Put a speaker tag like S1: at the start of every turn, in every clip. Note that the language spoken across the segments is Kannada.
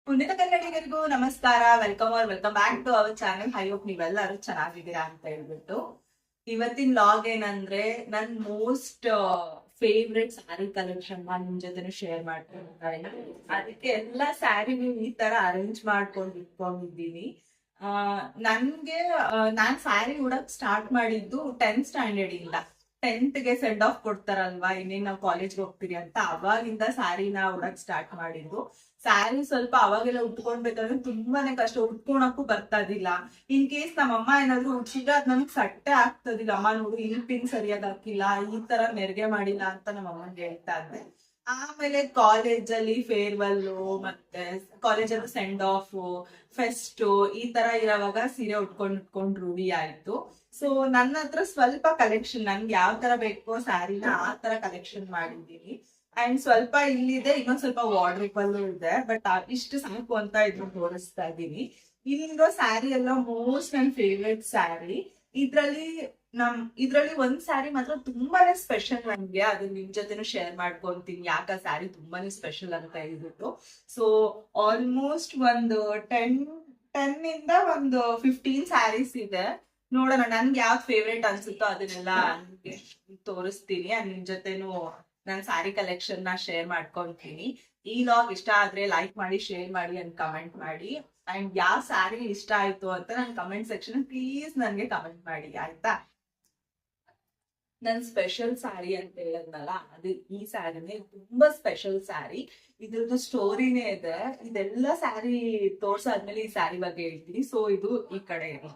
S1: ಪುಣ್ಯದ ಕನ್ನಡಿಗರಿಗೂ ನಮಸ್ಕಾರ. Welcome back to our channel. I hope ನೀವೆಲ್ಲರೂ ಚೆನ್ನಾಗಿದ್ದೀರಾ ಅಂತ ಹೇಳ್ಬಿಟ್ಟು ಇವತ್ತಿನ ಲಾಗ್ ಏನಂದ್ರೆ ನನ್ ಮೋಸ್ಟ್ ಫೇವ್ರೆಟ್ ಸ್ಯಾರಿ ಕಲೆಕ್ಷನ್ ನಿಮ್ ಜೊತೆ ಶೇರ್ ಮಾಡ್ಕೊಂತಾ ಇದ್ದೀನಿ. ಅದಕ್ಕೆ ಎಲ್ಲಾ ಸ್ಯಾರಿ ಈ ತರ ಅರೇಂಜ್ ಮಾಡ್ಕೊಂಡು ಇಟ್ಕೊಂಡಿದ್ದೀನಿ. ನನ್ಗೆ ನಾನ್ ಸ್ಯಾರಿ ಉಡಕ್ ಸ್ಟಾರ್ಟ್ ಮಾಡಿದ್ದು 10th ಸ್ಟ್ಯಾಂಡರ್ಡ್ ಇಂದ. 10th ಗೆ ಸೆಂಡ್ ಆಫ್ ಕೊಡ್ತಾರಲ್ವಾ, ಇನ್ನೇನ್ ನಾವ್ ಕಾಲೇಜ್ಗೆ ಹೋಗ್ತೀರಿ ಅಂತ, ಅವಾಗಿಂದ ಸ್ಯಾರಿನ ಉಡಕ್ ಸ್ಟಾರ್ಟ್ ಮಾಡಿದ್ದು. ಸ್ಯಾರಿ ಸ್ವಲ್ಪ ಅವಾಗೆಲ್ಲ ಉಟ್ಕೊಳ್ಬೇಕಂದ್ರೆ ತುಂಬಾನೇ ಕಷ್ಟ, ಉಟ್ಕೊಳಕ್ಕೂ ಬರ್ತಾ ಇದಿಲ್ಲ. ಇನ್ ಕೇಸ್ ನಮ್ಮಮ್ಮ ಏನಾದ್ರು ಉಡ್ಸಿದ್ರೆ ಅದ್ ನಮ್ಗೆ ಸಟ್ಟೆ ಆಗ್ತದಿಲ್ಲ. ಅಮ್ಮ ನೋಡು ಇಲ್ಲಿ ಪಿನ್ ಸರಿಯಾಗಿ ಹಾಕಿಲ್ಲ, ಈ ತರ ನೆರಿಗೆ ಮಾಡಿಲ್ಲ ಅಂತ ನಮ್ಮಮ್ಮಂಗೆ ಹೇಳ್ತಾ ಇದ್ದೆ. ಆಮೇಲೆ ಕಾಲೇಜಲ್ಲಿ ಫೇರ್ವೆಲ್, ಮತ್ತೆ ಕಾಲೇಜಲ್ಲಿ ಸೆಂಡ್ ಆಫ್, ಫೆಸ್ಟ್ ಈ ತರ ಇರೋವಾಗ ಸೀರೆ ಉಟ್ಕೊಂಡು ರೂಢಿ ಆಯ್ತು. ಸೊ ನನ್ನ ಹತ್ರ ಸ್ವಲ್ಪ ಕಲೆಕ್ಷನ್, ನನ್ಗೆ ಯಾವ ತರ ಬೇಕೋ ಸ್ಯಾರಿನ ಆ ತರ ಕಲೆಕ್ಷನ್ ಮಾಡಿದ್ದೀನಿ. ಅಂಡ್ ಸ್ವಲ್ಪ ಇಲ್ಲಿದೆ, ಇನ್ನೊಂದ್ ಸ್ವಲ್ಪ ವಾರ್ಡ್ರೋಬ್ ಇದೆ, ಬಟ್ ಇಷ್ಟು ಸಾಕು ಅಂತ ಇದ್ರು ತೋರಿಸ್ತಾ ಇದ್ದೀನಿ. ಇಲ್ಲಿರೋ ಸ್ಯಾರಿ ಎಲ್ಲ ಮೋಸ್ಟ್ ನನ್ ಫೇವ್ರೆಟ್ ಸ್ಯಾರಿ. ಇದ್ರಲ್ಲಿ ಒಂದ್ ಸ್ಯಾರಿ ಮಾತ್ರ ತುಂಬಾನೇ ಸ್ಪೆಷಲ್ ನನ್ಗೆ, ಅದು ನಿಮ್ ಜೊತೆನೂ ಶೇರ್ ಮಾಡ್ಕೊಂತೀನಿ ಯಾಕ ಸ್ಯಾರಿ ತುಂಬಾನೇ ಸ್ಪೆಷಲ್ ಅಂತ ಹೇಳ್ಬಿಟ್ಟು. ಸೊ ಆಲ್ಮೋಸ್ಟ್ ಒಂದು 10 ಇಂದ ಒಂದು 15 ಸ್ಯಾರೀಸ್ ಇದೆ. ನೋಡೋಣ ನನ್ಗೆ ಯಾವ್ದು ಫೇವ್ರೇಟ್ ಅನ್ಸುತ್ತೋ ಅದನ್ನೆಲ್ಲ ತೋರಿಸ್ತೀನಿ. ನಿಮ್ ಜೊತೆನೂ ನಾನು ಸ್ಯಾರಿ ಕಲೆಕ್ಷನ್ ನ ಶೇರ್ ಮಾಡ್ಕೊಂತೀನಿ. ಈ ಲಾಗ್ ಇಷ್ಟ ಆದ್ರೆ ಲೈಕ್ ಮಾಡಿ, ಶೇರ್ ಮಾಡಿ ಅಂಡ್ ಕಮೆಂಟ್ ಮಾಡಿ. ಅಂಡ್ ಯಾವ ಸ್ಯಾರಿ ಇಷ್ಟ ಆಯ್ತು ಅಂತ ನನ್ ಕಮೆಂಟ್ ಸೆಕ್ಷನ್ ಪ್ಲೀಸ್ ನನ್ಗೆ ಕಮೆಂಟ್ ಮಾಡಿ, ಆಯ್ತಾ? ನನ್ ಸ್ಪೆಷಲ್ ಸ್ಯಾರಿ ಅಂತ ಹೇಳದ್ನಲ್ಲ, ಅದು ಈ ಸ್ಯಾರಿನೇ ತುಂಬಾ ಸ್ಪೆಷಲ್ ಸ್ಯಾರಿ. ಇದ್ರದ್ದು ಸ್ಟೋರಿನೇ ಇದೆ. ಇದೆಲ್ಲ ಸ್ಯಾರಿ ತೋರ್ಸಾದ್ಮೇಲೆ ಈ ಸ್ಯಾರಿ ಬಗ್ಗೆ ಹೇಳ್ತೀನಿ. ಸೊ ಇದು ಈ ಕಡೆ ಇದೆ.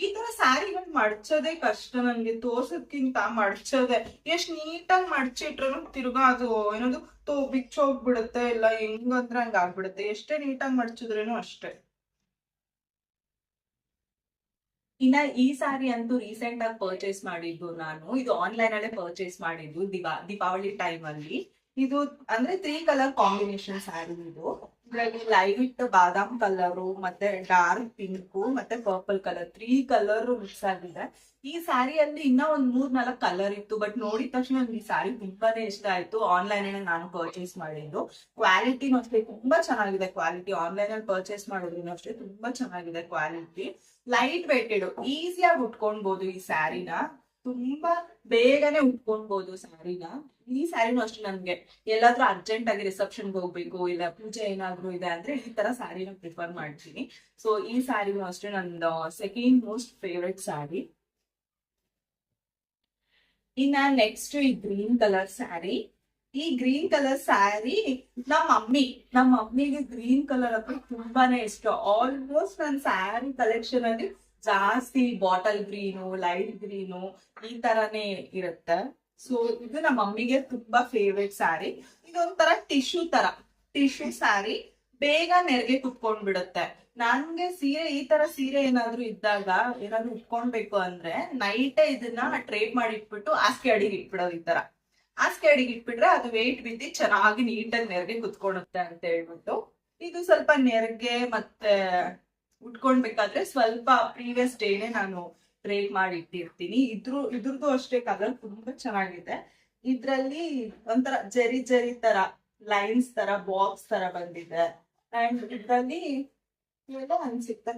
S1: ಈ ತರ ಸ್ಯಾರಿಗಳು ಮಡ್ಚೋದೇ ಕಷ್ಟ ನನ್ಗೆ, ತೋರ್ಸೋದ್ಕಿಂತ ಮಡ್ಚೋದೆ. ಎಷ್ಟ್ ನೀಟಾಗಿ ಮಡ್ಚಿಟ್ರು ತಿರ್ಗಾ ಅದು ಏನದು ಬಿಚ್ಚೋಗ್ಬಿಡುತ್ತೆ, ಇಲ್ಲ ಹೆಂಗಂದ್ರೆ ಹಂಗ ಆಗ್ಬಿಡುತ್ತೆ, ಎಷ್ಟೇ ನೀಟಾಗಿ ಮಡ್ಚಿದ್ರೇನು ಅಷ್ಟೇ. ಇನ್ನ ಈ ಸ್ಯಾರಿ ಅಂತೂ ರೀಸೆಂಟ್ ಆಗಿ ಪರ್ಚೇಸ್ ಮಾಡಿದ್ದು ನಾನು. ಇದು ಆನ್ಲೈನ್ ಅಲ್ಲೇ ಪರ್ಚೇಸ್ ಮಾಡಿದ್ದು ದೀಪಾವಳಿ ಟೈಮ್ ಅಲ್ಲಿ. ಇದು ಅಂದ್ರೆ 3 ಕಲರ್ ಕಾಂಬಿನೇಷನ್ ಸ್ಯಾರಿ ಇದು. ಇದ್ರಲ್ಲಿ ಲೈಟ್ ಬಾದಾಮ್ ಕಲರ್, ಮತ್ತೆ ಡಾರ್ಕ್ ಪಿಂಕ್, ಮತ್ತೆ ಪರ್ಪಲ್ ಕಲರ್, 3 ಕಲರ್ ಮಿಕ್ಸ್ ಆಗಿದೆ. ಈ ಸ್ಯಾರಿಯಲ್ಲಿ ಇನ್ನ ಒಂದ್ 3-4 ಕಲರ್ ಇತ್ತು, ಬಟ್ ನೋಡಿದ ತಕ್ಷಣ ನನ್ಗೆ ಈ ಸ್ಯಾರಿ ತುಂಬಾನೇ ಇಷ್ಟ ಆಯ್ತು. ಆನ್ಲೈನ್ ಅಲ್ಲಿ ನಾನು ಪರ್ಚೇಸ್ ಮಾಡಿದ್ದು. ಕ್ವಾಲಿಟಿನೂ ಅಷ್ಟೇ ತುಂಬಾ ಚೆನ್ನಾಗಿದೆ. ಕ್ವಾಲಿಟಿ ಆನ್ಲೈನ್ ಅಲ್ಲಿ ಪರ್ಚೇಸ್ ಮಾಡಿದ್ರು ಅಷ್ಟೇ ತುಂಬಾ ಚೆನ್ನಾಗಿದೆ ಕ್ವಾಲಿಟಿ. ಲೈಟ್ ವೇಟೆಡ್, ಈಸಿಯಾಗಿ ಉಟ್ಕೊಳ್ಬಹುದು ಈ ಸ್ಯಾರಿನ. ತುಂಬಾ ಬೇಗನೆ ಉಟ್ಕೊಳ್ಬಹುದು ಸ್ಯಾರಿನ. ಈ ಸ್ಯಾರಿನೂ ಅಷ್ಟೇ, ನನ್ಗೆ ಎಲ್ಲಾದ್ರೂ ಅರ್ಜೆಂಟ್ ಆಗಿ ರಿಸೆಪ್ಷನ್ಗೆ ಹೋಗ್ಬೇಕು, ಇಲ್ಲ ಪೂಜೆ ಏನಾದ್ರು ಇದೆ ಅಂದ್ರೆ ಈ ತರ ಸ್ಯಾರಿನ ಪ್ರಿಫರ್ ಮಾಡ್ತೀನಿ. ಸೊ ಈ ಸ್ಯಾರಿನೂ ಅಷ್ಟೇ ನಂದು ಸೆಕೆಂಡ್ ಮೋಸ್ಟ್ ಫೇವ್ರೆಟ್ ಸ್ಯಾರಿ. ಇನ್ನ ನೆಕ್ಸ್ಟ್ ಈ ಗ್ರೀನ್ ಕಲರ್ ಸ್ಯಾರಿ. ಈ ಗ್ರೀನ್ ಕಲರ್ ಸ್ಯಾರಿ ನಮ್ಮ ಮಮ್ಮಿಗೆ ಗ್ರೀನ್ ಕಲರ್ ಅಂದ್ರೆ ತುಂಬಾನೇ ಇಷ್ಟ. ಆಲ್ಮೋಸ್ಟ್ ನನ್ನ ಸ್ಯಾರಿ ಕಲೆಕ್ಷನ್ ಅಲ್ಲಿ ಜಾಸ್ತಿ ಬಾಟಲ್ ಗ್ರೀನು, ಲೈಟ್ ಗ್ರೀನು ಈ ತರಾನೇ ಇರುತ್ತೆ. ಸೊ ಇದು ನಮ್ಮ ಮಮ್ಮಿಗೆ ತುಂಬಾ ಫೇವ್ರೆಟ್ ಸ್ಯಾರಿ. ಇದೊಂಥರ ಟಿಶ್ಯೂ ಸ್ಯಾರಿ, ಬೇಗ ನೆರಿಗೆ ಕುತ್ಕೊಂಡ್ ಬಿಡುತ್ತೆ. ನನ್ಗೆ ಈ ತರ ಸೀರೆ ಏನಾದ್ರು ಇದ್ದಾಗ ಏನಾದ್ರು ಉಟ್ಕೊಳ್ಬೇಕು ಅಂದ್ರೆ ನೈಟೇ ಇದನ್ನ ಟ್ರೇಪ್ ಮಾಡಿ ಇಟ್ಬಿಟ್ಟು ಹಾಸಿಗೆ ಅಡಿಗೆ ಇಟ್ಬಿಡೋದು. ಈ ತರ ಹಾಸಿಗೆ ಅಡಿಗೆ ಇಟ್ಬಿಟ್ರೆ ಅದು ವೇಟ್ ಬಿದ್ದು ಚೆನ್ನಾಗಿ ನೀಟಾಗಿ ನೆರಿಗೆ ಕುತ್ಕೊಳುತ್ತೆ ಅಂತ ಹೇಳ್ಬಿಟ್ಟು. ಇದು ಸ್ವಲ್ಪ ನೆರಿಗೆ ಮತ್ತೆ ಉಟ್ಕೊಳ್ಬೇಕಾದ್ರೆ ಸ್ವಲ್ಪ ಪ್ರೀವಿಯಸ್ ಡೇನೆ ನಾನು ಟ್ರೇಪ್ ಮಾಡಿ ಇಟ್ಟಿರ್ತೀನಿ. ಇದ್ರದ್ದು ಅಷ್ಟೇ ಕಲರ್ ತುಂಬಾ ಚೆನ್ನಾಗಿದೆ. ಇದ್ರಲ್ಲಿ ಒಂಥರ ಜರಿ ತರ ಲೈನ್ಸ್ ತರ ಬಾಕ್ಸ್ ತರ ಬಂದಿದೆ. ಅಂಡ್ ಇದ್ರಲ್ಲಿ ಅನ್ಸುತ್ತೆ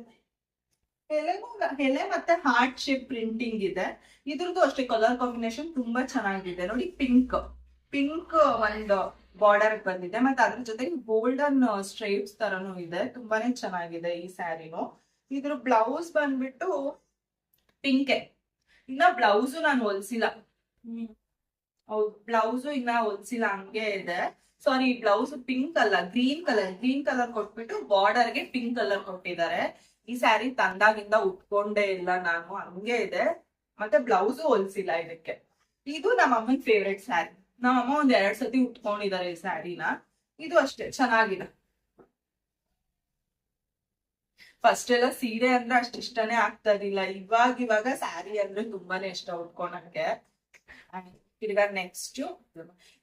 S1: ಎಲೆ ಮತ್ತೆ ಹಾರ್ಟ್ ಶೇಪ್ ಪ್ರಿಂಟಿಂಗ್ ಇದೆ. ಇದ್ರದ್ದು ಅಷ್ಟೇ ಕಲರ್ ಕಾಂಬಿನೇಷನ್ ತುಂಬಾ ಚೆನ್ನಾಗಿದೆ ನೋಡಿ. ಪಿಂಕ್ ಒಂದು ಬಾರ್ಡರ್ ಬಂದಿದೆ, ಮತ್ತೆ ಅದ್ರ ಜೊತೆಗೆ ಗೋಲ್ಡನ್ ಸ್ಟ್ರೈಪ್ಸ್ ತರನು ಇದೆ. ತುಂಬಾನೇ ಚೆನ್ನಾಗಿದೆ ಈ ಸ್ಯಾರಿನು. ಇದ್ರ ಬ್ಲೌಸ್ ಬಂದ್ಬಿಟ್ಟು ಪಿಂಕೆ. ಇನ್ನ ಬ್ಲೌಸು ನಾನು ಹೊಲ್ಸಿಲ್ಲ. ಹೌದು, ಬ್ಲೌಸು ಇನ್ನ ಹೊಲ್ಸಿಲ್ಲ, ಹಂಗೆ ಇದೆ. ಸಾರಿ, ಬ್ಲೌಸ್ ಪಿಂಕ್ ಅಲ್ಲ, ಗ್ರೀನ್ ಕಲರ್ ಕೊಟ್ಬಿಟ್ಟು ಬಾರ್ಡರ್ಗೆ ಪಿಂಕ್ ಕಲರ್ ಕೊಟ್ಟಿದ್ದಾರೆ. ಈ ಸ್ಯಾರಿ ತಂದಾಗಿಂದ ಉಟ್ಕೊಂಡೇ ಇಲ್ಲ ನಾನು, ಹಂಗೆ ಇದೆ. ಮತ್ತೆ ಬ್ಲೌಸು ಹೊಲ್ಸಿಲ್ಲ ಇದಕ್ಕೆ. ಇದು ನಮ್ಮ ಅಮ್ಮನ ಫೇವ್ರೆಟ್ ಸ್ಯಾರಿ. ನಮ್ಮಮ್ಮ ಒಂದ್ 2 ಸತಿ ಉಟ್ಕೊಂಡಿದ್ದಾರೆ ಈ ಸ್ಯಾರಿನ. ಇದು ಅಷ್ಟೇ ಚೆನ್ನಾಗಿದೆ. ಫಸ್ಟ್ ಎಲ್ಲ ಸೀರೆ ಅಂದ್ರೆ ಅಷ್ಟು ಇಷ್ಟನೇ ಆಗ್ತಾ ಇರ್ಲಿಲ್ಲ, ಇವಾಗ ಸ್ಯಾರಿ ಅಂದ್ರೆ ತುಂಬಾನೇ ಇಷ್ಟ ಉಟ್ಕೊಳಕ್ಕೆ. ತಿರ್ಗಾ ನೆಕ್ಸ್ಟ್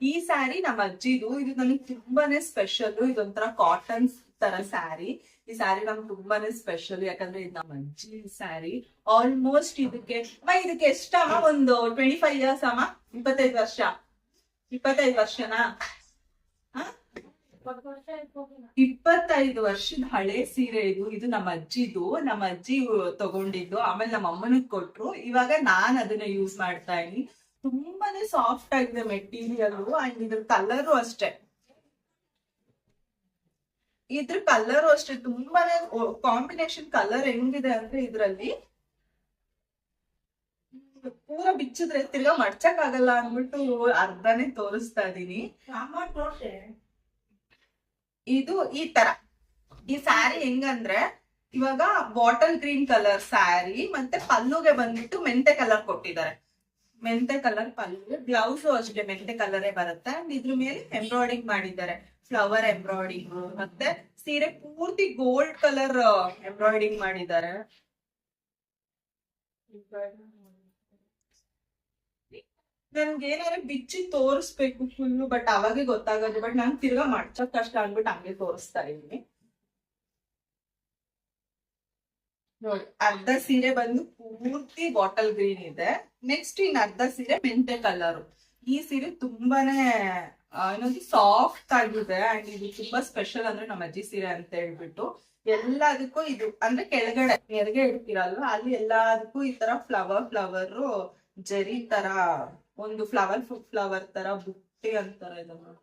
S1: ಈ ಸ್ಯಾರಿ ನಮ್ಮ ಅಜ್ಜಿದು. ಇದು ನನಗೆ ತುಂಬಾನೇ ಸ್ಪೆಷಲ್. ಇದೊಂಥರ ಕಾಟನ್ ತರ ಸ್ಯಾರಿ. ಈ ಸ್ಯಾರಿ ನಮ್ಗೆ ತುಂಬಾನೇ ಸ್ಪೆಷಲ್, ಯಾಕಂದ್ರೆ ಇದು ನಮ್ಮ ಅಜ್ಜಿ ಸ್ಯಾರಿ. ಆಲ್ಮೋಸ್ಟ್ ಇದಕ್ಕೆ ಎಷ್ಟಮ್ಮ ಒಂದು 25 ಇಯರ್ಸ್ ಅಮ್ಮ? 25 ವರ್ಷ? 25 ವರ್ಷನಾ? 25 ವರ್ಷದ ಹಳೆ ಸೀರೆ ಇದು. ಇದು ನಮ್ಮ ಅಜ್ಜಿದು. ನಮ್ಮ ಅಜ್ಜಿ ತಗೊಂಡಿದ್ದು, ಆಮೇಲೆ ನಮ್ಮ ಅಮ್ಮನಿಗೆ ಕೊಟ್ರು. ಇವಾಗ ನಾನ್ ಅದನ್ನ ಯೂಸ್ ಮಾಡ್ತಾ ಇದೀನಿ. ತುಂಬಾನೇ ಸಾಫ್ಟ್ ಆಗಿದೆ ಮೆಟೀರಿಯಲ್. ಅಂಡ್ ಇದ್ರ ಕಲರು ಅಷ್ಟೇ, ಇದ್ರ ಕಲರು ಅಷ್ಟೇ ತುಂಬಾನೇ ಕಾಂಬಿನೇಷನ್ ಕಲರ್ ಹೆಂಗಿದೆ ಅಂದ್ರೆ ಇದ್ರಲ್ಲಿ ಪೂರ ಬಿಚ್ಚಿದ್ರೆ ತಿರ್ಗಾ ಮಡ್ಚಕ್ ಆಗಲ್ಲ ಅಂದ್ಬಿಟ್ಟು ಅರ್ಧನೇ ತೋರಿಸ್ತಾ ಇದೀನಿ. ಇದು ಈ ತರ ಈ ಸ್ಯಾರಿ ಹೆಂಗಂದ್ರೆ ಇವಾಗ ಬಾಟಲ್ ಗ್ರೀನ್ ಕಲರ್ ಸ್ಯಾರಿ, ಮತ್ತೆ ಪಲ್ಲುಗೆ ಬಂದ್ಬಿಟ್ಟು ಮೆಂತೆ ಕಲರ್ ಕೊಟ್ಟಿದ್ದಾರೆ. ಮೆಂತೆ ಕಲರ್ ಪಲ್ಲು, ಬ್ಲೌಸ್ ಅಷ್ಟೇ ಮೆಂತೆ ಕಲರೇ ಬರುತ್ತೆ. ಅಂಡ್ ಇದ್ರ ಮೇಲೆ ಎಂಬ್ರಾಯ್ಡಿಂಗ್ ಮಾಡಿದ್ದಾರೆ, ಫ್ಲವರ್ ಎಂಬ್ರಾಯ್ಡಿಂಗ್. ಮತ್ತೆ ಸೀರೆ ಪೂರ್ತಿ ಗೋಲ್ಡ್ ಕಲರ್ ಎಂಬ್ರಾಯ್ಡಿಂಗ್ ಮಾಡಿದ್ದಾರೆ. ನನ್ಗೆ ಏನಾದ್ರು ಬಿಚ್ಚಿ ತೋರಿಸ್ಬೇಕು ಫುಲ್ಲು, ಬಟ್ ಅವಾಗೆ ಗೊತ್ತಾಗೋದು. ಬಟ್ ನಾನ್ ತಿರ್ಗಾ ಮಡ್ಚಕ್ ಕಷ್ಟ ಅಂದ್ಬಿಟ್ಟು ಹಂಗೆ ತೋರಿಸ್ತಾ ಇದೀನಿ. ನೋಡಿ, ಅರ್ಧ ಸೀರೆ ಬಂದು ಪೂರ್ತಿ ಬಾಟಲ್ ಗ್ರೀನ್ ಇದೆ. ನೆಕ್ಸ್ಟ್ ಇನ್ ಅರ್ಧ ಸೀರೆ ಮೆಂತೆ ಕಲರ್. ಈ ಸೀರೆ ತುಂಬಾನೇ ಏನೊಂದು ಸಾಫ್ಟ್ ಆಗಿದೆ. ಅಂಡ್ ಇದು ತುಂಬಾ ಸ್ಪೆಷಲ್ ಅಂದ್ರೆ ನಮ್ಮ ಅಜ್ಜಿ ಸೀರೆ ಅಂತ ಹೇಳ್ಬಿಟ್ಟು ಎಲ್ಲದಕ್ಕೂ ಇದು ಅಂದ್ರೆ ಕೆಳಗಡೆ ನೆರಿಗೆ ಇಡ್ತೀರಲ್ವಾ, ಅಲ್ಲಿ ಎಲ್ಲದಕ್ಕೂ ಈ ತರ ಫ್ಲವರ್ ಜರಿ ತರ ಒಂದು ಫ್ಲವರ್ ತರ ಬುಟ್ಟಿ ಅಂತಾರ ಇದನ್ನ,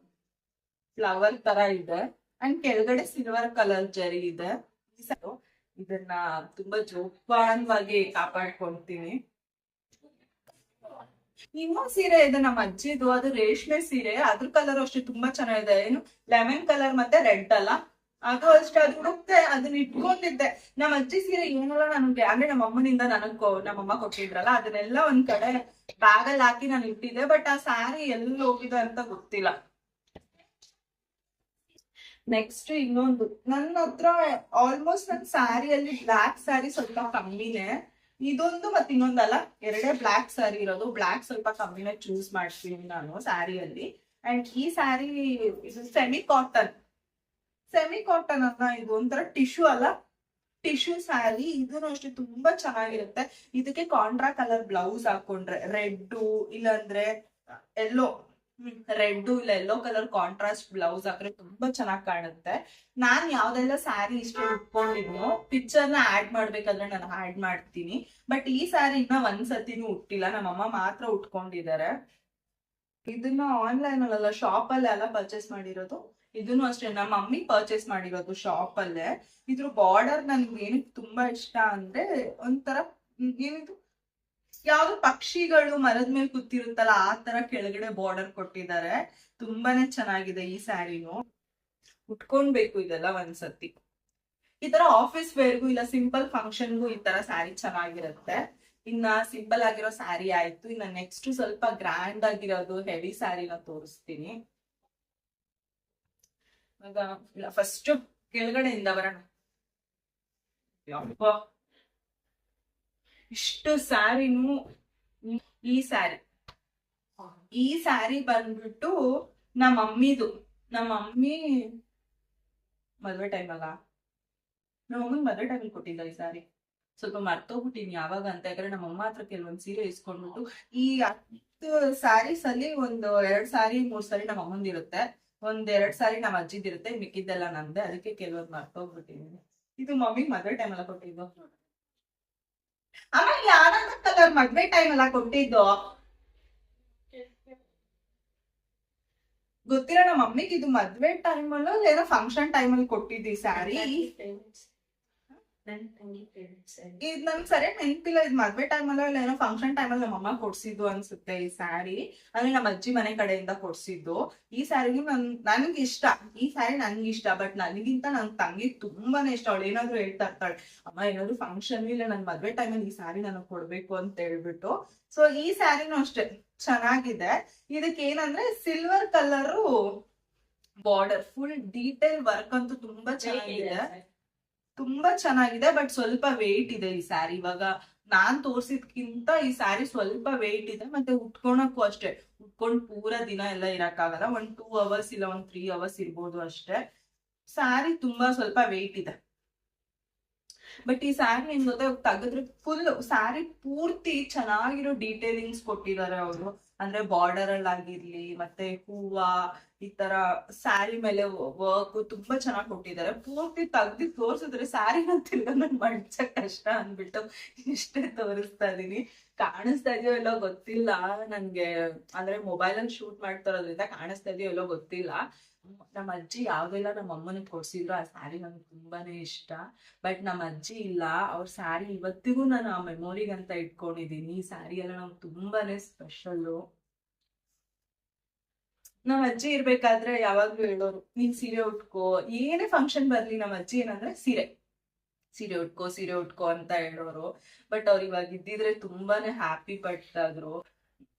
S1: ಫ್ಲವರ್ ತರ ಇದೆ. ಅಂಡ್ ಕೆಳಗಡೆ ಸಿಲ್ವರ್ ಕಲರ್ ಜರಿ ಇದೆ. ಇದನ್ನ ತುಂಬಾ ಜೋಪಾನವಾಗಿ ಕಾಪಾಡ್ಕೊಂತೀನಿ. ಇನ್ನೊಂದ್ ಸೀರೆ ಇದೆ ನಮ್ಮ ಅಜ್ಜಿದು, ಅದು ರೇಷ್ಮೆ ಸೀರೆ. ಅದ್ರ ಕಲರ್ ಅಷ್ಟೇ ತುಂಬಾ ಚೆನ್ನಾಗಿದೆ. ಏನು ಲೆಮನ್ ಕಲರ್ ಮತ್ತೆ ರೆಡ್ ಅಲ್ಲ, ಅದು ಅಷ್ಟೇ. ಅದು ಹುಡುಕ್ತೆ ಅದನ್ನ ಇಟ್ಕೊಂಡಿದ್ದೆ. ನಮ್ಮ ಅಜ್ಜಿ ಸೀರೆ ಏನೆಲ್ಲ ನನ್ಗೆ ಅಂದ್ರೆ ನಮ್ಮ ಅಮ್ಮನಿಂದ ನಮ್ಮಮ್ಮ ಕೊಟ್ಟಿದ್ರಲ್ಲ, ಅದನ್ನೆಲ್ಲ ಒಂದ್ ಕಡೆ ಬ್ಯಾಗಲ್ಲಿ ಹಾಕಿ ನಾನು ಇಟ್ಟಿದ್ದೆ. ಬಟ್ ಆ ಸ್ಯಾರಿ ಎಲ್ಲಿ ಹೋಗಿದೆ ಅಂತ ಗೊತ್ತಿಲ್ಲ. ನೆಕ್ಸ್ಟ್ ಇನ್ನೊಂದು ನನ್ನ ಹತ್ರ ಆಲ್ಮೋಸ್ಟ್ ನನ್ ಸ್ಯಾರಿಯಲ್ಲಿ ಬ್ಲಾಕ್ ಸ್ಯಾರಿ ಸ್ವಲ್ಪ ಕಮ್ಮಿನೇ. ಇದೊಂದು ಮತ್ತೆ ಇನ್ನೊಂದಲ್ಲ, ಎರಡೇ ಬ್ಲಾಕ್ ಸ್ಯಾರಿ ಇರೋದು. ಬ್ಲಾಕ್ ಸ್ವಲ್ಪ ಕಮ್ಮಿನೇ ಚೂಸ್ ಮಾಡ್ತೀನಿ ನಾನು ಸ್ಯಾರಿಯಲ್ಲಿ. ಅಂಡ್ ಈ ಸ್ಯಾರಿ ಇದು ಸೆಮಿ ಕಾಟನ್ ಅಲ್ಲ, ಇದು ಒಂಥರ ಟಿಶ್ಯೂ ಅಲ್ಲ, ಟಿಶ್ಯೂ ಸ್ಯಾರಿ. ಇದನ್ನು ಅಷ್ಟೇ ತುಂಬಾ ಚೆನ್ನಾಗಿರುತ್ತೆ. ಇದಕ್ಕೆ ಕಾಂಟ್ರಾ ಕಲರ್ ಬ್ಲೌಸ್ ಹಾಕೊಂಡ್ರೆ ರೆಡ್ ಇಲ್ಲಾಂದ್ರೆ ಎಲ್ಲೋ ಎಲ್ಲೋ ಕಲರ್ ಕಾಂಟ್ರಾಸ್ಟ್ ಬ್ಲೌಸ್ ಹಾಕ್ರೆ ತುಂಬಾ ಚೆನ್ನಾಗಿ ಕಾಣುತ್ತೆ. ನಾನ್ ಯಾವ್ದೆಲ್ಲ ಸ್ಯಾರಿ ಇಷ್ಟ ಉಟ್ಕೊಂಡಿದ್ನೋ ಪಿಕ್ಚರ್ ನ ಆಡ್ ಮಾಡ್ಬೇಕಾದ್ರೆ ನಾನು ಆಡ್ ಮಾಡ್ತೀನಿ. ಬಟ್ ಈ ಸ್ಯಾರಿ ಇನ್ನ ಒಂದ್ಸತಿನೂ ಉಟ್ಟಿಲ್ಲ, ನಮ್ಮಮ್ಮ ಮಾತ್ರ ಉಟ್ಕೊಂಡಿದ್ದಾರೆ. ಇದನ್ನ ಆನ್ಲೈನ್ ಅಲ್ಲ ಶಾಪ್ ಅಲ್ಲೆಲ್ಲ ಪರ್ಚೇಸ್ ಮಾಡಿರೋದು. ಇದನ್ನು ಅಷ್ಟೇ ನಮ್ಮ ಮಮ್ಮಿ ಪರ್ಚೇಸ್ ಮಾಡಿರೋದು ಶಾಪ್ ಅಲ್ಲೇ. ಇದ್ರ ಬಾರ್ಡರ್ ನನ್ಗೆ ಏನಕ್ಕೆ ತುಂಬಾ ಇಷ್ಟ ಅಂದ್ರೆ ಒಂಥರ ಏನಿದು ಯಾವ್ದು ಪಕ್ಷಿಗಳು ಮರದ ಮೇಲೆ ಕೂತಿರುತ್ತಲ್ಲ ಆ ತರ ಕೆಳಗಡೆ ಬಾರ್ಡರ್ ಕೊಟ್ಟಿದ್ದಾರೆ. ತುಂಬಾನೇ ಚೆನ್ನಾಗಿದೆ ಈ ಸ್ಯಾರಿನು. ಉಟ್ಕೊಂಡ್ಬೇಕು ಇದೆಲ್ಲ ಒಂದ್ಸತಿ. ಈ ತರ ಆಫೀಸ್ ವೇರ್ಗೂ ಇಲ್ಲ ಸಿಂಪಲ್ ಫಂಕ್ಷನ್ಗೂ ಈ ತರ ಸ್ಯಾರಿ ಚೆನ್ನಾಗಿರುತ್ತೆ. ಇನ್ನ ಸಿಂಪಲ್ ಆಗಿರೋ ಸ್ಯಾರಿ ಆಯ್ತು. ಇನ್ನ ನೆಕ್ಸ್ಟ್ ಸ್ವಲ್ಪ ಗ್ರ್ಯಾಂಡ್ ಆಗಿರೋದು ಹೆವಿ ಸ್ಯಾರಿನ ತೋರಿಸ್ತೀನಿ. ಇವಾಗ ಫಸ್ಟ್ ಕೆಳಗಡೆಯಿಂದ ಬರೋಣ. ಇಷ್ಟು ಸ್ಯಾರಿನು ಈ ಸ್ಯಾರಿ ಬಂದ್ಬಿಟ್ಟು ನಮ್ಮ ಮಮ್ಮಿದು. ನಮ್ಮ ಮಮ್ಮಿ ಮದ್ವೆ ಟೈಮಲ್ಲ, ನಮ್ಮ ಅಮ್ಮನ್ ಮದ್ವೆ ಟೈಮಲ್ಲಿ ಕೊಟ್ಟಿದ್ದ ಈ ಸ್ಯಾರಿ. ಸ್ವಲ್ಪ ಮರ್ತೋಗ್ಬಿಟ್ಟಿನಿ ಯಾವಾಗ ಅಂತ. ಯಾಕಂದ್ರೆ ನಮ್ಮ ಅಮ್ಮ ಹತ್ರ ಕೆಲವೊಂದ್ ಸೀರೆ ಇಸ್ಕೊಂಡ್ಬಿಟ್ಟು ಈ 10 ಸ್ಯಾರೀಸ್ ಅಲ್ಲಿ ಒಂದು 2 ಸ್ಯಾರಿ 3 ಸ್ಯಾರಿ ನಮ್ಮ ಅಮ್ಮಂದಿರುತ್ತೆ, 1-2 ಸ್ಯಾರಿ ನಮ್ಮ ಅಜ್ಜಿದಿರುತ್ತೆ, ಮಿಕ್ಕಿದ್ದೆಲ್ಲ ನಂದೆ. ಅದಕ್ಕೆ ಕೆಲವೊಂದು ಮರ್ತೋಗ್ಬಿಟ್ಟಿನಿ. ಇದು ಮಮ್ಮಿ ಮದ್ವೆ ಟೈಮ್ ಎಲ್ಲ ಕೊಟ್ಟಿದ್ದು. ಆಮೇಲೆ ಯಾವ್ದಾದ್ರು ಕಲರ್ ಮದ್ವೆ ಟೈಮ್ ಎಲ್ಲ ಕೊಟ್ಟಿದ್ದು ಗೊತ್ತಿಲ್ಲ. ನಮ್ಮ ಮಮ್ಮಿಗೆ ಇದು ಮದ್ವೆ ಟೈಮ್ ಅಲ್ಲೋ ಏನೋ ಫಂಕ್ಷನ್ ಟೈಮ್ ಅಲ್ಲಿ ಕೊಟ್ಟಿದ್ದು ಈ ಸ್ಯಾರಿ. ಇದು ನನ್ಗೆ ಸರಿಯಾಗಿ ನೆನಪಿಲ್ಲ. ಇದು ಮದ್ವೆ ಟೈಮ್ ಅಲ್ಲೋ ಇಲ್ಲ ಏನೋ ಫಂಕ್ಷನ್ ಟೈಮ್ ಅಲ್ಲಿ ನಮ್ಮಮ್ಮ ಕೊಡ್ಸಿದ್ದು ಅನ್ಸುತ್ತೆ ಈ ಸ್ಯಾರಿ. ಅಂದ್ರೆ ನಮ್ಮ ಅಜ್ಜಿ ಮನೆ ಕಡೆಯಿಂದ ಕೊಡ್ಸಿದ್ದು. ಈ ಸ್ಯಾರಿಗೂ ನನ್ಗೆ ಇಷ್ಟ, ಈ ಸ್ಯಾರಿ ನನ್ಗೆ ಇಷ್ಟ. ಬಟ್ ನನಗಿಂತ ನನ್ ತಂಗಿ ತುಂಬಾನೇ ಇಷ್ಟ. ಅವಳು ಏನಾದ್ರು ಹೇಳ್ತಾ ಇರ್ತಾಳೆ, ಅಮ್ಮ ಏನಾದ್ರು ಫಂಕ್ಷನ್ ಇಲ್ಲ ನನ್ ಮದ್ವೆ ಟೈಮ್ ಅಲ್ಲಿ ಈ ಸ್ಯಾರಿ ನನಗ್ ಕೊಡ್ಬೇಕು ಅಂತ ಹೇಳ್ಬಿಟ್ಟು. ಸೊ ಈ ಸ್ಯಾರಿನೂ ಅಷ್ಟೇ ಚೆನ್ನಾಗಿದೆ. ಇದಕ್ಕೆ ಏನಂದ್ರೆ silver colour border, full detail work ಅಂತೂ ತುಂಬಾ ಚೆನ್ನಾಗಿದೆ. ಬಟ್ ಸ್ವಲ್ಪ ವೇಟ್ ಇದೆ ಈ ಸ್ಯಾರಿ. ಇವಾಗ ನಾನ್ ತೋರ್ಸಿದ್ಕಿಂತ ಈ ಸ್ಯಾರಿ ಸ್ವಲ್ಪ ವೇಟ್ ಇದೆ. ಮತ್ತೆ ಉಟ್ಕೊಳಕ್ಕೂ ಅಷ್ಟೇ, ಉಟ್ಕೊಂಡ್ ಪೂರ ದಿನ ಎಲ್ಲ ಇರಕ್ಕಾಗಲ್ಲ. 2 ಅವರ್ಸ್ ಇಲ್ಲ 3 ಅವರ್ಸ್ ಇರ್ಬೋದು ಅಷ್ಟೇ. ಸ್ಯಾರಿ ತುಂಬಾ ಸ್ವಲ್ಪ ವೇಟ್ ಇದೆ. ಬಟ್ ಈ ಸ್ಯಾರಿ ನಿಮ್ ಜೊತೆ ತೆಗೆದ್ರೆ ಫುಲ್ ಸ್ಯಾರಿ ಪೂರ್ತಿ ಚೆನ್ನಾಗಿರೋ ಡೀಟೇಲಿಂಗ್ಸ್ ಕೊಟ್ಟಿದ್ದಾರೆ ಅವರು. ಅಂದ್ರೆ ಬಾರ್ಡರ್ ಅಲ್ಲಿ ಆಗಿರ್ಲಿ ಮತ್ತೆ ಹೂವ ಈ ತರ ಸ್ಯಾರಿ ಮೇಲೆ ವರ್ಕ್ ತುಂಬಾ ಚೆನ್ನಾಗಿ ಕೊಟ್ಟಿದ್ದಾರೆ. ಪೂರ್ತಿ ತೆಗ್ದಿ ತೋರ್ಸಿದ್ರೆ ಸ್ಯಾರಿ ತಿರ್ಗಾ ನನ್ ಮಡ್ಚಕ್ ಕಷ್ಟ ಅಂದ್ಬಿಟ್ಟು ಇಷ್ಟೇ ತೋರಿಸ್ತಾ ಇದೀನಿ. ಕಾಣಿಸ್ತಾ ಇದೆಯೋ ಎಲ್ಲೋ ಗೊತ್ತಿಲ್ಲ ನನ್ಗೆ, ಅಂದ್ರೆ ಮೊಬೈಲ್ ಅಲ್ಲಿ ಶೂಟ್ ಮಾಡ್ತಾ ಇರೋದ್ರಿಂದ ಕಾಣಿಸ್ತಾ ಇದೆಯೋ ಎಲ್ಲೋ ಗೊತ್ತಿಲ್ಲ. ನಮ್ಮ ಅಜ್ಜಿ ಯಾವ್ದೆಲ್ಲ ನಮ್ಮ ಅಮ್ಮನಿಗೆ ಕೊಡ್ಸಿದ್ರು ಆ ಸ್ಯಾರಿ ನನ್ಗೆ ತುಂಬಾನೇ ಇಷ್ಟ. ಬಟ್ ನಮ್ಮ ಅಜ್ಜಿ ಇಲ್ಲ, ಅವ್ರ ಸ್ಯಾರಿ ಇವತ್ತಿಗೂ ನಾನು ಆ ಮೆಮೊರಿಗಂತ ಇಟ್ಕೊಂಡಿದೀನಿ. ಈ ಸ್ಯಾರಿ ಎಲ್ಲ ನಮ್ಗೆ ತುಂಬಾನೇ ಸ್ಪೆಷಲ್ಲು. ನಾವ್ ಅಜ್ಜಿ ಇರ್ಬೇಕಾದ್ರೆ ಯಾವಾಗ್ಲೂ ಹೇಳೋರು, ನೀನ್ ಸೀರೆ ಉಟ್ಕೋ, ಏನೇ ಫಂಕ್ಷನ್ ಬರ್ಲಿ ನಮ್ಮ ಅಜ್ಜಿ ಏನಂದ್ರೆ ಸೀರೆ ಸೀರೆ ಉಟ್ಕೋ ಸೀರೆ ಉಟ್ಕೋ ಅಂತ ಹೇಳೋರು. ಬಟ್ ಅವ್ರು ಇವಾಗ ಇದ್ದಿದ್ರೆ ತುಂಬಾನೇ ಹ್ಯಾಪಿ ಪಡ್ತಾದ್ರು.